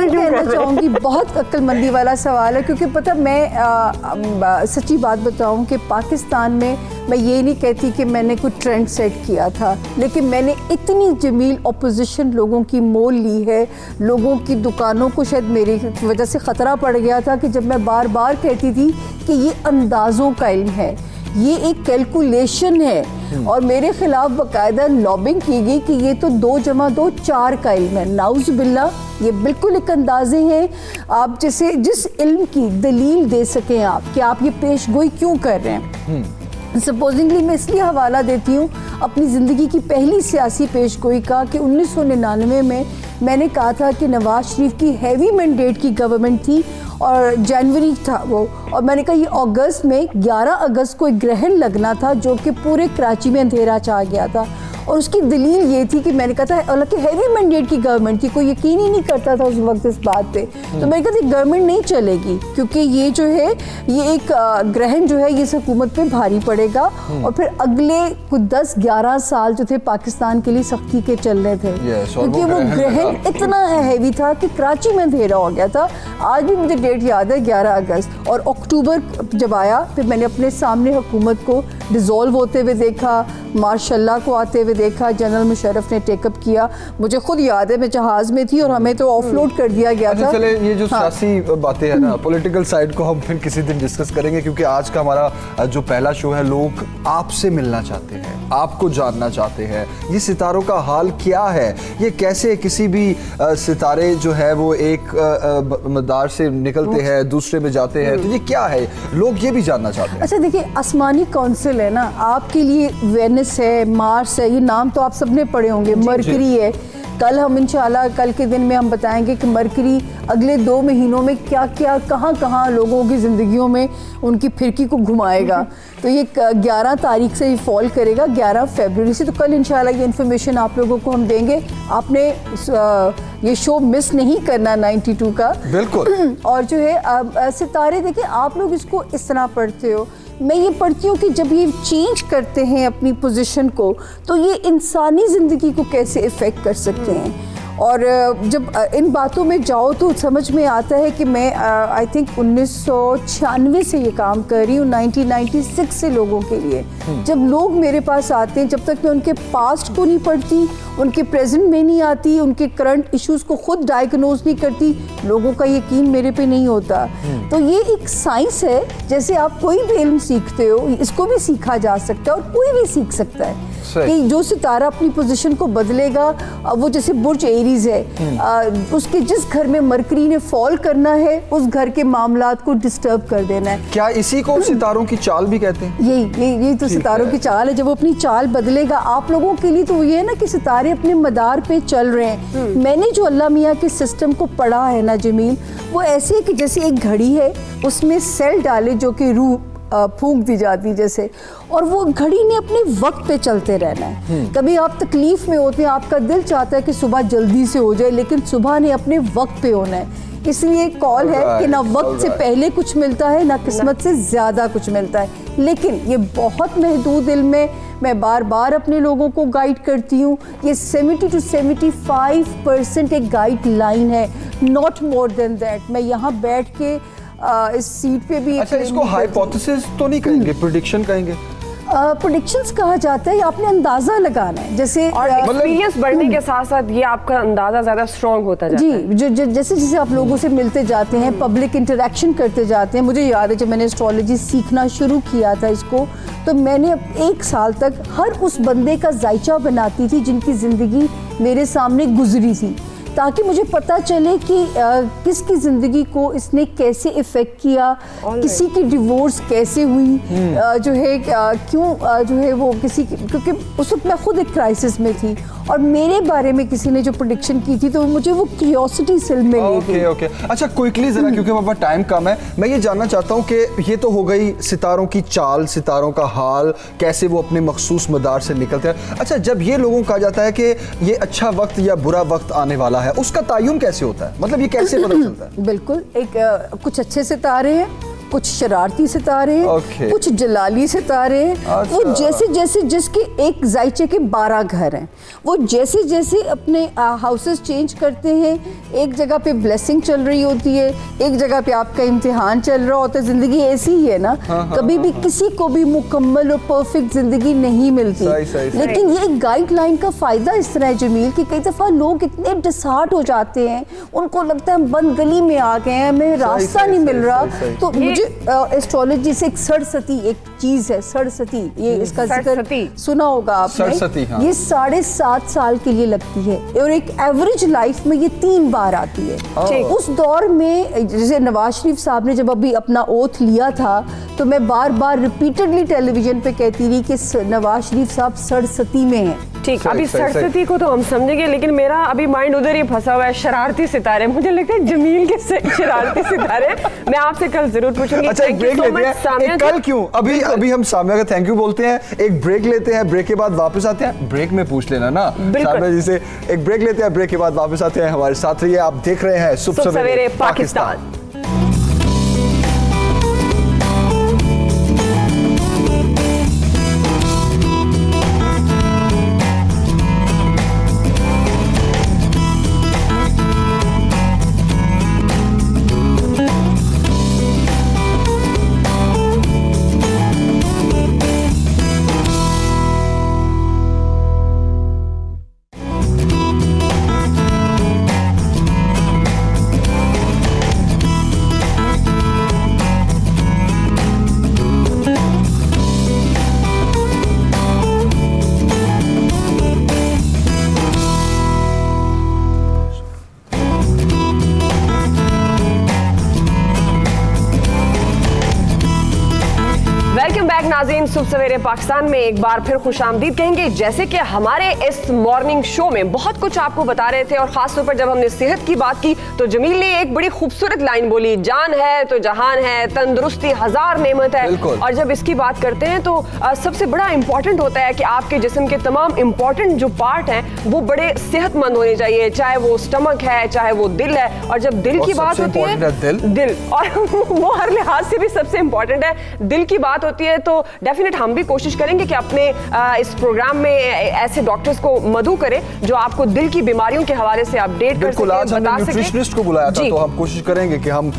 कहना चाहूँगी बहुत अक्लमंदी वाला सवाल है, क्योंकि पता मैं सच्ची बात बताऊँ कि पाकिस्तान में मैं ये नहीं कहती कि मैंने कुछ ट्रेंड सेट किया था, लेकिन मैंने इतनी जमील ऑपोजिशन लोगों की मोल ली है। लोगों की दुकानों को शायद मेरी वजह से ख़तरा पड़ गया था कि जब मैं बार बार कहती थी कि ये अंदाज़ों का इल्म है, ये एक कैलकुलेशन है, और मेरे ख़िलाफ़ बाकायदा लॉबिंग की गई कि ये तो 2 + 2 4 का इल्म है। नाउज़ बिल्ला, ये बिल्कुल एक अंदाज़े हैं। आप जैसे जिस इल्म की दलील दे सकें आप कि आप ये पेशगोई क्यों कर रहे हैं। सपोजिंगली मैं इसलिए हवाला देती हूँ अपनी ज़िंदगी की पहली सियासी पेशगोई का कि 1999 में मैंने कहा था कि नवाज शरीफ की हैवी मैंडेट की गवर्नमेंट थी और जनवरी था वो, और मैंने कहा ये अगस्त में 11 अगस्त को एक ग्रहण लगना था जो कि पूरे कराची में अंधेरा छा गया था, और उसकी दलील ये थी कि मैंने कहा था हालांकि हैवी मैंडेट की गवर्नमेंट थी, कोई यकीन ही नहीं करता था उस वक्त इस बात पे, तो मैंने कहा था गवर्नमेंट नहीं चलेगी क्योंकि ये जो है ये एक ग्रहण जो है ये इस हुकूमत पे भारी पड़ेगा। और फिर अगले कुछ 10-11 साल जो थे पाकिस्तान के लिए सख्ती के चल रहे थे, क्योंकि वो ग्रहण इतना हैवी था कि कराची में अंधेरा हो गया था। आज भी मुझे डेट याद है 11 अगस्त, और अक्टूबर जब आया फिर मैंने अपने सामने हुकूमत को डिज़ोल्व होते हुए देखा, मार्शल्ला को आते हुए देखा, जनरल मुशर्रफ ने टेकअप किया। मुझे खुद याद है मैं जहाज़ में थी और हमें तो ऑफलोड कर दिया गया था। चले ये जो सियासी बातें हैं ना, पॉलिटिकल साइड को हम फिर किसी दिन डिस्कस करेंगे, क्योंकि आज का हमारा जो पहला शो है, लोग आपसे मिलना चाहते हैं, आपको जानना चाहते हैं ये सितारों का हाल क्या है, ये कैसे किसी भी सितारे जो है वो एक मदार से निकलते हैं दूसरे में जाते हैं, तो ये क्या है, लोग ये भी जानना चाहते हैं। अच्छा देखिए, आसमानी काउंसिल है ना, आपके लिए वेनिस है, मार्स है, ये नाम तो आप सबने पढ़े होंगे, मरकरी है। कल हम इंशाल्लाह कल के दिन में हम बताएंगे कि मरकरी अगले 2 महीनों में क्या क्या कहाँ कहाँ लोगों की ज़िंदगियों में उनकी फिरकी को घुमाएगा। तो ये 11 तारीख से फॉल करेगा, 11 फरवरी से। तो कल इंशाल्लाह ये इन्फॉर्मेशन आप लोगों को हम देंगे। आपने ये शो मिस नहीं करना 92 का, बिल्कुल। और जो है सितारे, देखिए आप लोग इसको इस तरह पढ़ते हो, मैं ये पढ़ती हूँ कि जब ये चेंज करते हैं अपनी पोजीशन को, तो ये इंसानी ज़िंदगी को कैसे इफ़ेक्ट कर सकते हैं। और जब इन बातों में जाओ तो समझ में आता है कि मैं आई थिंक 1996 से ये काम कर रही हूँ, 1996 से लोगों के लिए। जब लोग मेरे पास आते हैं, जब तक मैं उनके पास्ट को नहीं पढ़ती, उनके प्रेजेंट में नहीं आती, उनके करंट इश्यूज को खुद डायग्नोज नहीं करती, लोगों का यकीन मेरे पे नहीं होता। तो ये एक साइंस है, जैसे आप कोई भी इल्म सीखते हो, इसको भी सीखा जा सकता है और कोई भी सीख सकता है कि जो सितारा अपनी पोजीशन को बदलेगा, वो जैसे बुर्ज एरीज है, उसके जिस घर में मरकरी ने फॉल करना है, उस घर के मामलात को डिस्टर्ब कर देना है। क्या इसी को सितारों की चाल भी कहते हैं? यही तो सितारों की चाल है। जब वो अपनी चाल बदलेगा, आप लोगों के लिए तो ये है ना कि सितारे अपने मदार पे चल रहे हैं। मैंने जो अल्लाह मियाँ के सिस्टम को पढ़ा है ना जमील, वो ऐसे है कि जैसे एक घड़ी है, उसमें सेल डाले जो कि रूह फूंक दी जाती जैसे, और वो घड़ी ने अपने वक्त पे चलते रहना है। कभी आप तकलीफ में होते हैं, आपका दिल चाहता है कि सुबह जल्दी से हो जाए, लेकिन सुबह ने अपने वक्त पे होना है। इसलिए कॉल है कि ना वक्त से पहले कुछ मिलता है, ना किस्मत से ज़्यादा कुछ मिलता है। लेकिन ये बहुत महदूद इल्म है, मैं बार बार अपने लोगों को गाइड करती हूँ। ये 70 to 75% एक गाइड लाइन है, नॉट मोर देन दैट। मैं यहाँ बैठ के इस सीट पे भी अच्छा, इसको हाइपोथेसिस तो नहीं कहेंगे, प्रेडिक्शन कहेंगे? प्रेडिक्शंस कहा जाता है, आपने अंदाजा लगाना है। जैसे और एक्सपीरियंस बढ़ने के साथ साथ ये आपका अंदाजा ज़्यादा स्ट्रॉन्ग होता जाता है। जी, जैसे जैसे आप लोगों से मिलते जाते हैं, पब्लिक इंटरेक्शन करते जाते हैं। मुझे याद है जब मैंने एस्ट्रोलॉजी सीखना शुरू किया था इसको, तो मैंने 1 साल तक हर उस बंदे का जायचा बनाती थी जिनकी ज़िंदगी मेरे सामने गुजरी थी, ताकि मुझे पता चले कि किसकी ज़िंदगी को इसने कैसे इफ़ेक्ट किया, किसी की डिवोर्स कैसे हुई, जो है क्यों जो है वो किसी, क्योंकि उस वक्त मैं खुद एक क्राइसिस में थी और मेरे बारे में किसी ने जो प्रेडिक्शन की थी, तो मुझे वो क्यूरियोसिटी सिल में ले गई। ओके। अच्छा, क्विकली ज़रा, क्योंकि पापा टाइम कम है, मैं ये जानना चाहता हूँ कि ये तो हो गई सितारों की चाल, सितारों का हाल, कैसे वो अपने मखसूस मदार से निकलते हैं। अच्छा, जब ये लोगों को कहा जाता है कि ये अच्छा वक्त या बुरा वक्त आने वाला है, उसका तायुन कैसे होता है? मतलब ये कैसे पता चलता है? बिल्कुल, एक कुछ अच्छे सितारे हैं, कुछ शरारती सितारे हैं, कुछ जलाली सितारे हैं। वो जैसे जैसे जिसके एक जायचे के 12 घर हैं, वो जैसे जैसे अपने हाउसेस चेंज करते हैं, एक जगह पे ब्लेसिंग चल रही होती है, एक जगह पे आपका इम्तिहान चल रहा होता है। ज़िंदगी ऐसी ही है ना, कभी भी किसी को भी मुकम्मल और परफेक्ट ज़िंदगी नहीं मिलती। लेकिन ये गाइडलाइन का फ़ायदा इस तरह है जमील कि कई दफ़ा लोग इतने डिसहार्ट हो जाते हैं, उनको लगता है हम बंद गली में आ गए हैं, हमें रास्ता नहीं मिल रहा। तो मुझे एस्ट्रोलॉजी से एक सरस्वती एक चीज़ है, सरस्वती, ये इसका जिक्र सुना होगा आपने। हाँ। ये 7.5 साल के लिए लगती है और एक एवरेज लाइफ में ये 3 बार आती है। उस दौर में जैसे नवाज शरीफ साहब ने जब अभी अपना ओथ लिया था, तो मैं बार बार रिपीटेडली टेलीविजन पे कहती रही कि नवाज शरीफ साहब सरस्वती में हैं। ठीक, अभी सरस्वती को तो हम समझेंगे, लेकिन मेरा अभी माइंड उधर ही फंसा हुआ है, शरारती सितारे। मुझे लगता है जमील के शरारती सितारे मैं आपसे कल जरूर पूछूंगी। अच्छा, एक ब्रेक लेते हैं। कल क्यों? अभी हम सामिया का थैंक यू बोलते हैं, एक ब्रेक लेते हैं, ब्रेक के बाद वापस आते हैं। ब्रेक में पूछ लेना ना सामिया जी से। एक ब्रेक लेते हैं, ब्रेक के बाद वापस आते हैं। हमारे साथ रहिए, आप देख रहे हैं सुबह सवेरे पाकिस्तान। नाज़रीन, सुबह सवेरे पाकिस्तान में एक बार फिर खुशामदीद कहेंगे। जैसे कि हमारे इस मॉर्निंग शो में बहुत कुछ आपको बता रहे थे, और खासतौर पर जब हमने सेहत की बात की तो जमील ने एक बड़ी खूबसूरत लाइन बोली, जान है तो जहान है, तंदुरुस्ती 1000 नेमत है। और जब इसकी बात करते हैं तो सबसे बड़ा इंपॉर्टेंट होता है कि आपके जिस्म के तमाम इंपॉर्टेंट जो पार्ट हैं वो बड़े सेहतमंद होने चाहिए, चाहे वो स्टमक है, चाहे वो दिल है। और जब दिल की बात होती है, दिल और वो हर लिहाज से भी सबसे इंपॉर्टेंट है। दिल की बात होती है तो तो डेफिनेट हम भी कोशिश करेंगे कि अपने इस प्रोग्राम में ऐसे डॉक्टर्स को मदऊ करें जो आपको दिल की बीमारियों के हवाले से अपडेट कर सकें, आज हमने न्यूट्रिशनिस्ट को बुलाया था, तो हम कोशिश करेंगे कि हम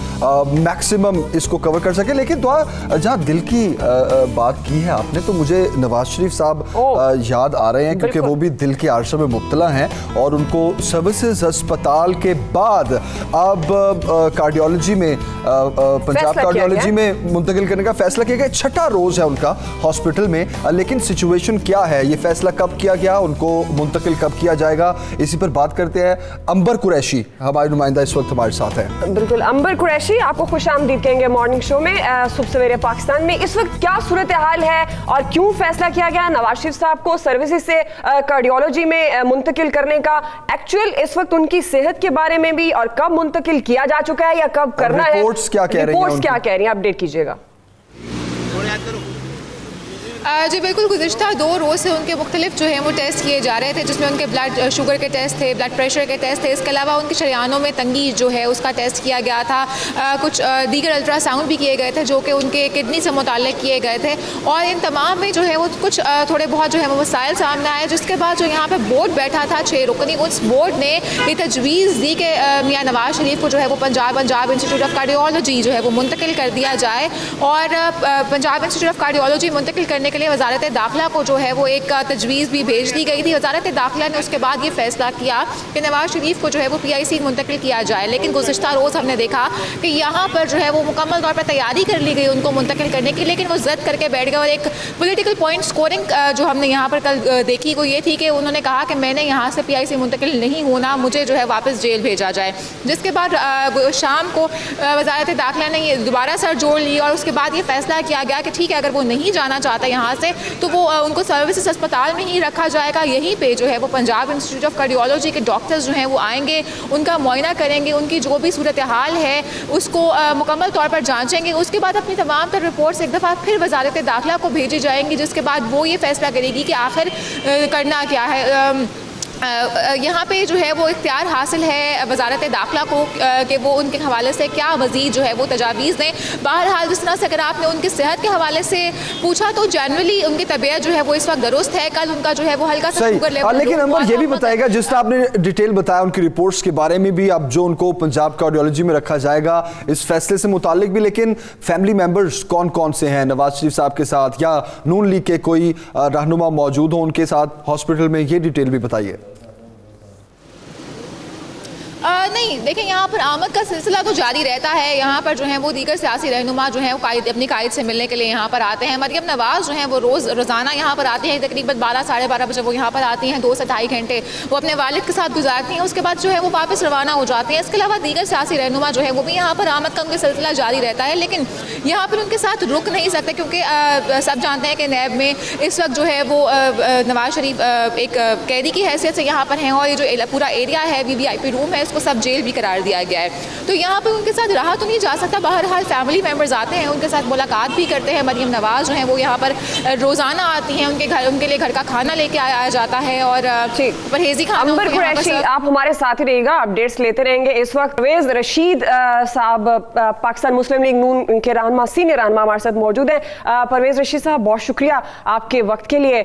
मैक्सिमम इसको कवर कर सके। लेकिन दुआ, जहाँ दिल की बात की है आपने, तो मुझे नवाज शरीफ साहब याद आ रहे हैं, क्योंकि वो भी दिल के आर्शा में मुब्तला हैं और उनको सर्विसेज अस्पताल के बाद अब कार्डियोलॉजी में पंजाब कार्डियोलॉजी में मुंतकिल करने का फैसला किया गया। 6ठा रोज है उनका हॉस्पिटल में, लेकिन सिचुएशन क्या है, ये फैसला कब किया गया, उनको मुंतकिल कब किया जाएगा, इसी पर बात करते हैं। अंबर कुरैशी हमारी नुमाइंदा इस वक्त हमारे साथ है। बिल्कुल, अंबर कुरैशी, आपको खुशामदीद कहेंगे मॉर्निंग शो में। सुबह सवेरे पाकिस्तान में इस वक्त क्या सूरत हाल है और क्यों फैसला किया गया नवाज शरीफ साहब को सर्विसेज से कार्डियोलॉजी में मुंतकिल करने का, एक्चुअल इस वक्त उनकी सेहत के बारे में भी, और कब मुंतकिल किया जा चुका है या कब करना है, रिपोर्ट्स क्या कह रही हैं, अपडेट कीजिएगा। जी बिल्कुल, गुज़िश्ता 2 रोज़ से उनके मुख्तलिफ जो है वो टेस्ट किए जा रहे थे, जिसमें उनके ब्लड शुगर के टेस्ट थे, ब्लड प्रेशर के टेस्ट थे, इसके अलावा उनके शरियानों में तंगी जो है उसका टेस्ट किया गया था। कुछ दीगर अल्ट्रासाउंड भी किए गए थे जो कि उनके किडनी से मुताल्लिक़ किए गए थे, और इन तमाम में जो है वो कुछ थोड़े बहुत जो है वो मसाइल सामने आए, जिसके बाद जो यहाँ पर बोर्ड बैठा था 6 रुकनी, उस बोर्ड ने ये तजवीज़ दी कि मियाँ नवाज शरीफ को जो है वो पंजाब इंस्टीट्यूट ऑफ कार्डियोलॉजी जो है वो मुंतकिल कर दिया जाए, और पंजाब इंस्टीट्यूट ऑफ कार्डियोलॉजी मुंतकिल करने के लिए वजारत दाखिला को जो है वो एक तजवीज़ भी भेज दी गई थी। वजारत दाखिला ने उसके बाद ये फैसला किया कि नवाज शरीफ को जो है वो PIC मुंतकिल किया जाए। लेकिन गुज़िश्ता रोज़ हमने देखा कि यहाँ पर जो है वो मुकम्मल तौर पर तैयारी कर ली गई उनको मुंतकिल करने की, लेकिन वो ज़द करके बैठ गए, और एक पोलिटिकल पॉइंट स्कोरिंग जो हमने यहाँ पर कल देखी वो ये थी कि उन्होंने कहा कि मैंने यहाँ से PIC मुंतकिल नहीं होना, मुझे जो है वापस जेल भेजा जाए। जिसके बाद शाम को वजारत दाखिला ने ये दोबारा सर जोड़ ली, और उसके बाद ये फैसला किया गया कि ठीक है, अगर वो नहीं जाना चाहता यहाँ से तो वो उनको सर्विसेज अस्पताल में ही रखा जाएगा। यहीं पे जो है वो पंजाब इंस्टीट्यूट ऑफ कार्डियोलॉजी के डॉक्टर्स जो हैं वो आएंगे, उनका मुआयना करेंगे, उनकी जो भी सूरत हाल है उसको मुकम्मल तौर पर जांचेंगे। उसके बाद अपनी तमाम तर रिपोर्ट्स एक दफ़ा फिर वजारत दाखिला को भेजी जाएंगी, जिसके बाद वो ये फैसला करेगी कि आखिर करना क्या है। यहाँ पे जो है वो इख्तियार हासिल है वजारत दाखिला को कि वो उनके हवाले से क्या मज़ीद जो है वो तजावीज़ दें। बहरहाल जिस तरह से अगर आपने उनकी सेहत के हवाले से पूछा तो जनरली उनकी तबीयत जो है वो इस वक्त दुरुस्त है। कल उनका जो है वो हल्का सा शुगर लेवल, लेकिन अंबर ये भी बताएगा, जिस तरह आपने डिटेल बताया उनकी रिपोर्ट्स के बारे में भी, अब जो उनको पंजाब कार्डियोलॉजी में रखा जाएगा इस फैसले से मुतालिक भी, लेकिन फैमिली मेम्बर्स कौन कौन से हैं नवाज शरीफ साहब के साथ, या नून लीग के कोई रहनुमा मौजूद हो उनके साथ हॉस्पिटल में, ये डिटेल भी बताइए। नहीं, देखिए यहाँ पर आमद का सिलसिला तो जारी रहता है। यहाँ पर जो है वो दीगर सियासी रहनुमा जो है वो अपनी कायद से मिलने के लिए यहाँ पर आते हैं। मरियम नवाज़ जो है वो रोज़ाना यहाँ पर आती हैं, तकरीबन 12 साढ़े 12 बजे वो यहाँ पर आती हैं, 2 से 2.5 घंटे वो अपने वालिद के साथ गुजारती हैं, उसके बाद जो है वो वापस रवाना हो जाती हैं। इसके अलावा दीगर सियासी रहनुमा जो है वो भी यहाँ पर आमद का उनका सिलसिला जारी रहता है, लेकिन यहाँ पर उनके साथ रुक नहीं सकते, क्योंकि सब जानते हैं कि नैब में इस वक्त जो है वो नवाज शरीफ एक कैदी की हैसियत से यहाँ पर हैं, और ये जो पूरा एरिया है VVIP रूम है, इसको सब जेल भी करार दिया गया है। तो यहाँ पर उनके साथ रहा तो नहीं जा सकता। बहरहाल फैमिली मेम्बर्स आते हैं, उनके साथ मुलाकात भी करते हैं। मरियम नवाज़ जो हैं वो यहाँ पर रोज़ाना आती हैं, उनके लिए घर का खाना लेके आया जाता है, और परहेजी खाना। अंबर कुरैशी, आप हमारे साथ ही रहिएगा, अपडेट्स लेते रहेंगे। इस वक्त परवेज रशीद साहब पाकिस्तान मुस्लिम लीग नून के रहनुमा, सीनियर रहनुमा हमारे साथ मौजूद हैं। परवेज रशीद साहब, बहुत शुक्रिया आपके वक्त के लिए।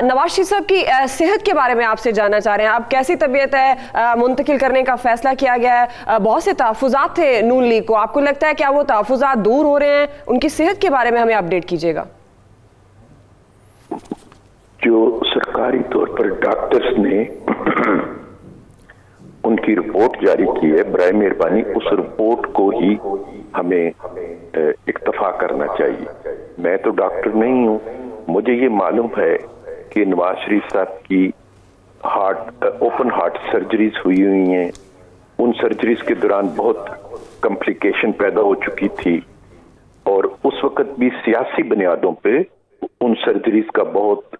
नवाज शरीफ साहब की सेहत के बारे में आपसे जानना चाह रहे हैं, आप कैसी तबीयत है, मुंतकिल करने का फैसला किया गया है, बहुत से तहफ़्फ़ुज़ात थे नून लीग को, आपको लगता है क्या वो तहफ़्फ़ुज़ात दूर हो रहे हैं? उनकी सेहत के बारे में हमें अपडेट कीजिएगा। जो सरकारी तौर पर डॉक्टर्स ने उनकी रिपोर्ट जारी की है, बराए मेहरबानी उस रिपोर्ट को ही हमें इक्तफा करना चाहिए। मैं तो डॉक्टर नहीं हूँ, मुझे ये मालूम है कि नवाज शरीफ साहब की ओपन हार्ट सर्जरीज हुई हैं। उन सर्जरीज के दौरान बहुत कॉम्प्लिकेशन पैदा हो चुकी थी, और उस वक्त भी सियासी बुनियादों पे उन सर्जरीज का बहुत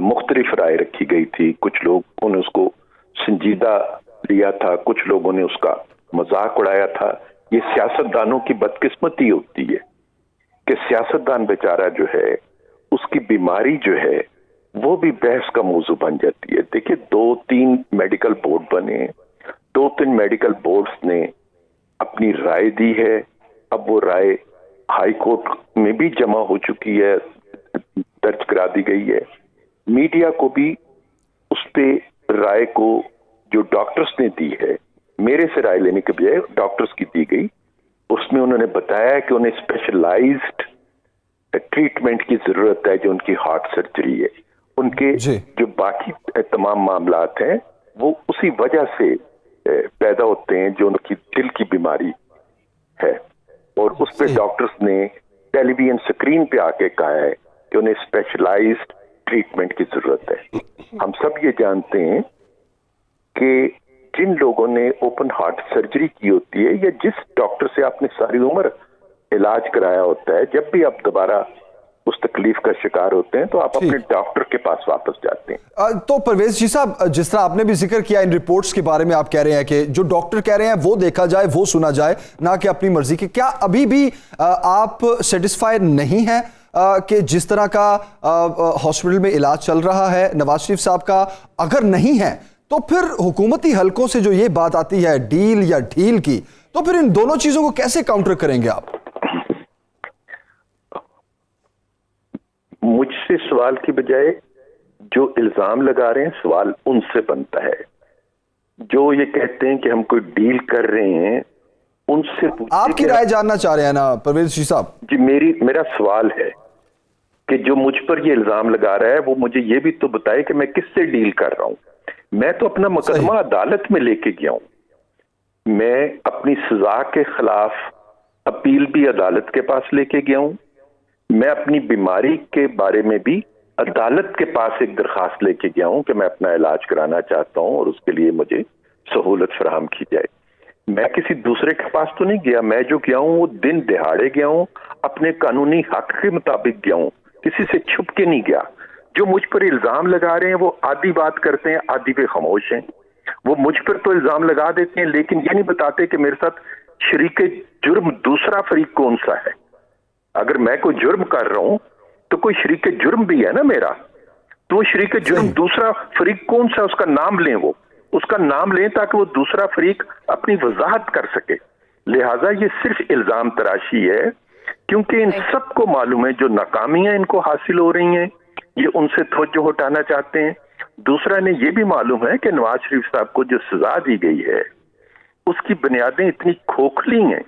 मुख्तलिफ राय रखी गई थी। कुछ लोगों ने उसको संजीदा लिया था, कुछ लोगों ने उसका मजाक उड़ाया था। ये सियासतदानों की बदकिस्मती होती है कि सियासतदान बेचारा जो है उसकी बीमारी जो है वो भी बहस का मौजू बन जाती है। देखिए, 2-3 मेडिकल बोर्ड बने, 2-3 मेडिकल बोर्ड्स ने अपनी राय दी है। अब वो राय हाई कोर्ट में भी जमा हो चुकी है, दर्ज करा दी गई है। मीडिया को भी उस पे राय को जो डॉक्टर्स ने दी है, मेरे से राय लेने के बजाय डॉक्टर्स की दी गई, उसमें उन्होंने बताया कि उन्हें स्पेशलाइज्ड ट्रीटमेंट की जरूरत है जो उनकी हार्ट सर्जरी है। उनके जो बाकी तमाम मामलात हैं वो उसी वजह से पैदा होते हैं जो उनकी दिल की बीमारी है, और उस पे डॉक्टर्स ने टेलीविजन स्क्रीन पे आके कहा है कि उन्हें स्पेशलाइज्ड ट्रीटमेंट की जरूरत है। हम सब ये जानते हैं कि जिन लोगों ने ओपन हार्ट सर्जरी की होती है या जिस डॉक्टर से आपने सारी उम्र इलाज कराया होता है, जब भी आप दोबारा उस तकलीफ का शिकार होते हैं तो आप अपने डॉक्टर के पास वापस जाते हैं। तो परवेज जी साहब, जिस तरह आपने भी जिक्र किया इन रिपोर्ट्स के बारे में, आप कह रहे हैं कि जो डॉक्टर कह रहे हैं वो देखा जाए, वो सुना जाए, ना कि अपनी मर्जी की। क्या अभी भी आप सेटिस्फाइड नहीं हैं कि जिस तरह का हॉस्पिटल में इलाज चल रहा है नवाज शरीफ साहब का? अगर नहीं है तो फिर हुकूमती हलकों से जो ये बात आती है डील या ढील की, तो फिर इन दोनों चीजों को कैसे काउंटर करेंगे आप? मुझसे सवाल की बजाय जो इल्जाम लगा रहे हैं सवाल उनसे बनता है। जो ये कहते हैं कि हम कोई डील कर रहे हैं, उनसे आपकी राय जानना चाह रहे हैं ना परवेज जी साहब? जी, मेरा सवाल है कि जो मुझ पर ये इल्जाम लगा रहा है वो मुझे ये भी तो बताए कि मैं किससे डील कर रहा हूं। मैं तो अपना मुकदमा अदालत में लेके गया हूं। मैं अपनी सजा के खिलाफ अपील भी अदालत के पास लेके गया हूं। मैं अपनी बीमारी के बारे में भी अदालत के पास एक दरखास्त लेके गया हूं कि मैं अपना इलाज कराना चाहता हूं और उसके लिए मुझे सहूलत फराहम की जाए। मैं किसी दूसरे के पास तो नहीं गया। मैं जो गया हूं वो दिन दिहाड़े गया हूं, अपने कानूनी हक के मुताबिक गया हूं, किसी से छुप के नहीं गया। जो मुझ पर इल्जाम लगा रहे हैं वो आधी बात करते हैं, आधी पे खामोश हैं। वो मुझ पर तो इल्जाम लगा देते हैं लेकिन ये नहीं बताते कि मेरे साथ शरीके जुर्म दूसरा फरीक कौन सा है। अगर मैं कोई जुर्म कर रहा हूं तो कोई शरीके जुर्म भी है ना मेरा, तो वो शरीके जुर्म दूसरा फरीक कौन सा, उसका नाम लें, वो उसका नाम लें ताकि वो दूसरा फरीक अपनी वजाहत कर सके। लिहाजा ये सिर्फ इल्जाम तराशी है, क्योंकि इन सबको मालूम है जो नाकामियां इनको हासिल हो रही हैं ये उनसे तवज्जो हटाना चाहते हैं। दूसरा ने ये भी मालूम है कि नवाज शरीफ साहब को जो सजा दी गई है उसकी बुनियादें इतनी खोखली हैं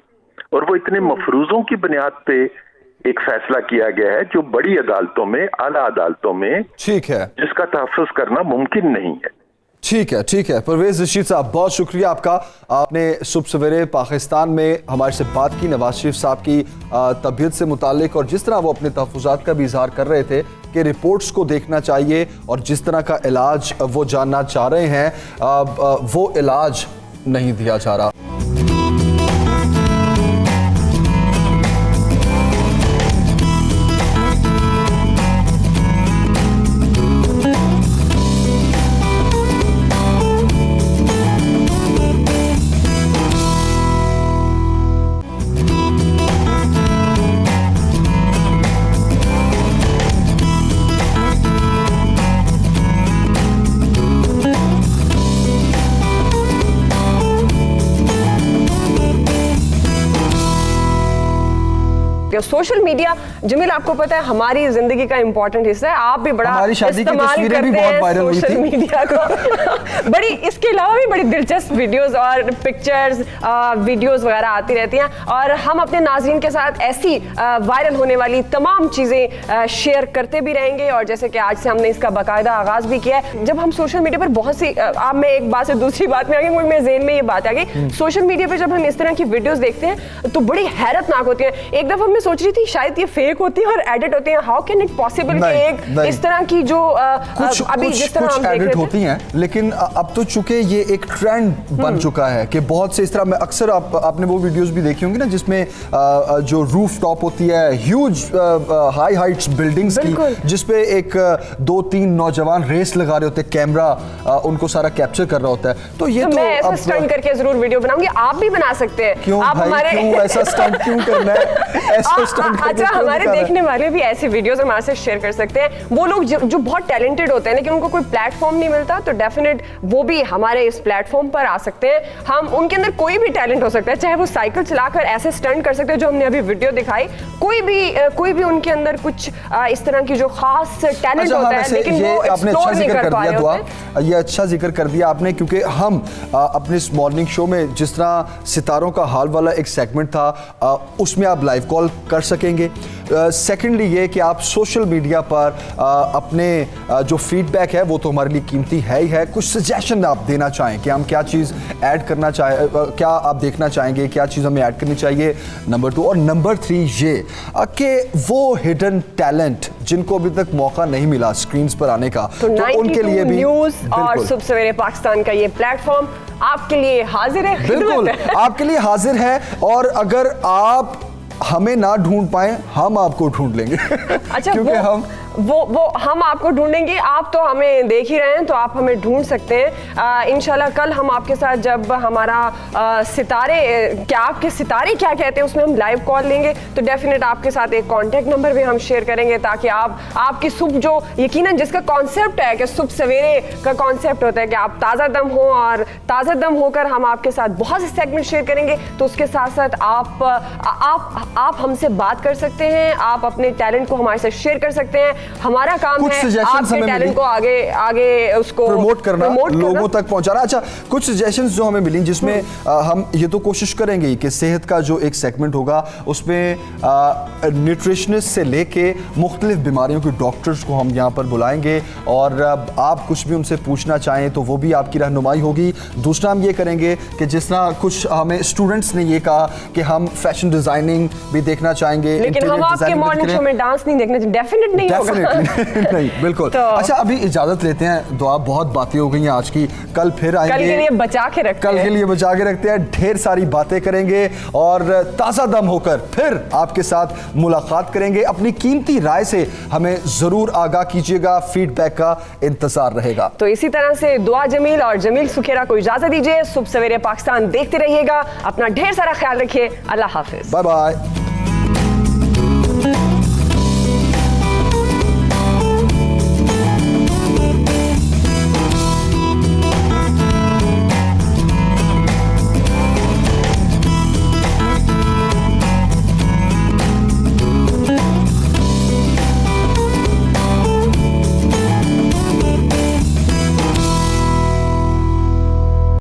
और वो इतने मफरूजों की बुनियाद पे एक फैसला किया गया है जो बड़ी अदालतों में, आला अदालतों में, ठीक है, जिसका तहफ़्फ़ुज़ करना मुमकिन नहीं है। ठीक है, ठीक है। परवेज रशीद साहब, बहुत शुक्रिया आपका। आपने सुबह सवेरे पाकिस्तान में हमारे से बात की नवाज शरीफ साहब की तबीयत से मुतालिक, और जिस तरह वो अपने तहफ़्फ़ुज़ात का भी इजहार कर रहे थे कि रिपोर्ट्स को देखना चाहिए और जिस तरह का इलाज वो जानना चाह रहे हैं वो इलाज नहीं दिया जा रहा। सोशल मीडिया, जमील आपको पता है हमारी जिंदगी का इंपॉर्टेंट हिस्सा है। आप भी बड़ा इस्तेमाल करते हैं सोशल मीडिया को। बड़ी इसके अलावा भी बड़ी दिलचस्प वीडियोस और पिक्चर्स वीडियोस वगैरह आती रहती हैं और हम अपने नाज़रीन के साथ ऐसी वायरल होने वाली तमाम चीज़ें शेयर करते भी रहेंगे। और जैसे कि आज से हमने इसका बाकायदा आगाज़ भी किया है। जब हम सोशल मीडिया पर बहुत सी आप मैं एक बात से दूसरी बात में आ गई, मेरे ज़हन में ये बात आ गई, सोशल मीडिया पर जब हम इस तरह की वीडियोज़ देखते हैं तो बड़ी हैरतनाक होती है। एक दफ़ा मैं सोच रही थी शायद ये फेक होती है और एडिट होती है। हाउ कैन इट पॉसिबल कि एक इस तरह की जो अभी जिस तरह हम देख रहे थे होती हैं, लेकिन अब तो चूंकि ये एक ट्रेंड बन चुका है कि बहुत से इस तरह में अक्सर आपने वो वीडियोस भी देखी होंगी ना जिसमें जो रूफ टॉप होती है ह्यूज हाई हाइट्स बिल्डिंग्स की, जिसपे एक 2-3 नौजवान रेस लगा रहे होते हैं, कैमरा उनको सारा कैप्चर कर रहा होता है। तो ये तो मैं ऐसा स्टंट करके जरूर वीडियो बनाऊंगी, आप भी बना सकते हैं। क्यों आप भाई, क्यों ऐसा स्टंट क्यों करना है? अच्छा, हमारे देखने वाले भी ऐसे वीडियोस हमारे साथ शेयर कर सकते हैं। वो लोग जो बहुत टैलेंटेड होते हैं लेकिन उनको कोई प्लेटफॉर्म नहीं मिलता, तो डेफिनेट वो भी हमारे इस प्लेटफॉर्म पर आ सकते हैं। हम उनके अंदर कोई भी टैलेंट हो सकता है, चाहे वो साइकिल चलाकर ऐसे स्टंट कर सकते हैं जो हमने अभी वीडियो दिखाई, कोई भी उनके अंदर कुछ इस तरह की जो खास टैलेंट होता है, लेकिन वो एक्सप्लोर नहीं कर पा रहे होते। ये अच्छा जिक्र कर दिया आपने, क्योंकि हम अपने इस मॉर्निंग शो में जिस तरह सितारों का हाल वाला एक सेगमेंट था, उसमें आप लाइव कॉल कर सकेंगे। सेकेंडली ये कि आप सोशल मीडिया पर अपने जो फीडबैक है वो तो हमारे लिए कीमती है ही है। कुछ सजेशन आप देना चाहें कि हम क्या चीज़ ऐड करना चाहें, क्या आप देखना चाहेंगे, क्या चीज़ हमें ऐड करनी चाहिए, नंबर 2। और नंबर 3 ये कि वो हिडन टैलेंट जिनको अभी तक मौका नहीं मिला स्क्रीन्स पर आने का, तो उनके लिए भी न्यूज़ और सुबह सवेरे पाकिस्तान का ये प्लेटफॉर्म आपके लिए हाजिर है, बिल्कुल आपके लिए हाजिर है। और अगर आप हमें ना ढूंढ पाए, हम आपको ढूंढ लेंगे। अच्छा, क्योंकि हम आपको ढूंढेंगे, आप तो हमें देख ही रहे हैं, तो आप हमें ढूंढ सकते हैं। इंशाल्लाह कल हम आपके साथ जब हमारा सितारे क्या आपके सितारे क्या कहते हैं उसमें हम लाइव कॉल लेंगे, तो डेफिनेट आपके साथ एक कॉन्टैक्ट नंबर भी हम शेयर करेंगे, ताकि आपकी सुबह जो यकीनन जिसका कॉन्सेप्ट है कि सुबह सवेरे का कॉन्सेप्ट होता है कि आप ताज़ा दम हो, और ताज़ा दम होकर हम आपके साथ बहुत से सेगमेंट शेयर करेंगे, तो उसके साथ साथ आप हमसे बात कर सकते हैं, आप अपने टैलेंट को हमारे साथ शेयर कर सकते हैं। हमारा काम है आपके टैलेंट को आगे उसको प्रमोट करना, लोगों तक पहुंचाना। अच्छा, कुछ सजेशंस जो हमें मिली, जिसमें हम ये तो कोशिश करेंगे कि सेहत का जो एक सेगमेंट होगा उसमें न्यूट्रिशनिस्ट से लेके मुख्तलिफ बीमारियों के डॉक्टर्स को हम यहाँ पर बुलाएंगे, और आप कुछ भी उनसे पूछना चाहें तो वो भी आपकी रहनुमाई होगी। दूसरा हम ये करेंगे कि जिस तरह कुछ हमें स्टूडेंट्स ने ये कहा कि हम फैशन डिजाइनिंग भी देखना चाहेंगे, लेकिन हम आपके मॉर्निंग शो में डांस नहीं देखना, डेफिनेट नहीं होगा। नहीं, बिल्कुल। तो अच्छा, अभी इजाजत लेते हैं। दुआ, बहुत बातें हो गई हैं आज की, कल फिर आएंगे, कल के लिए बचा के रखते हैं, ढेर सारी बातें करेंगे और ताज़ा दम होकर फिर आपके साथ मुलाकात करेंगे। अपनी कीमती राय से हमें जरूर आगाह कीजिएगा, फीडबैक का इंतजार रहेगा। तो इसी तरह से दुआ जमील और जमील सुखेरा को इजाजत दीजिए। सुबह सवेरे पाकिस्तान देखते रहिएगा, अपना ढेर सारा ख्याल रखिए। अल्लाह हाफिज, बाय बाय।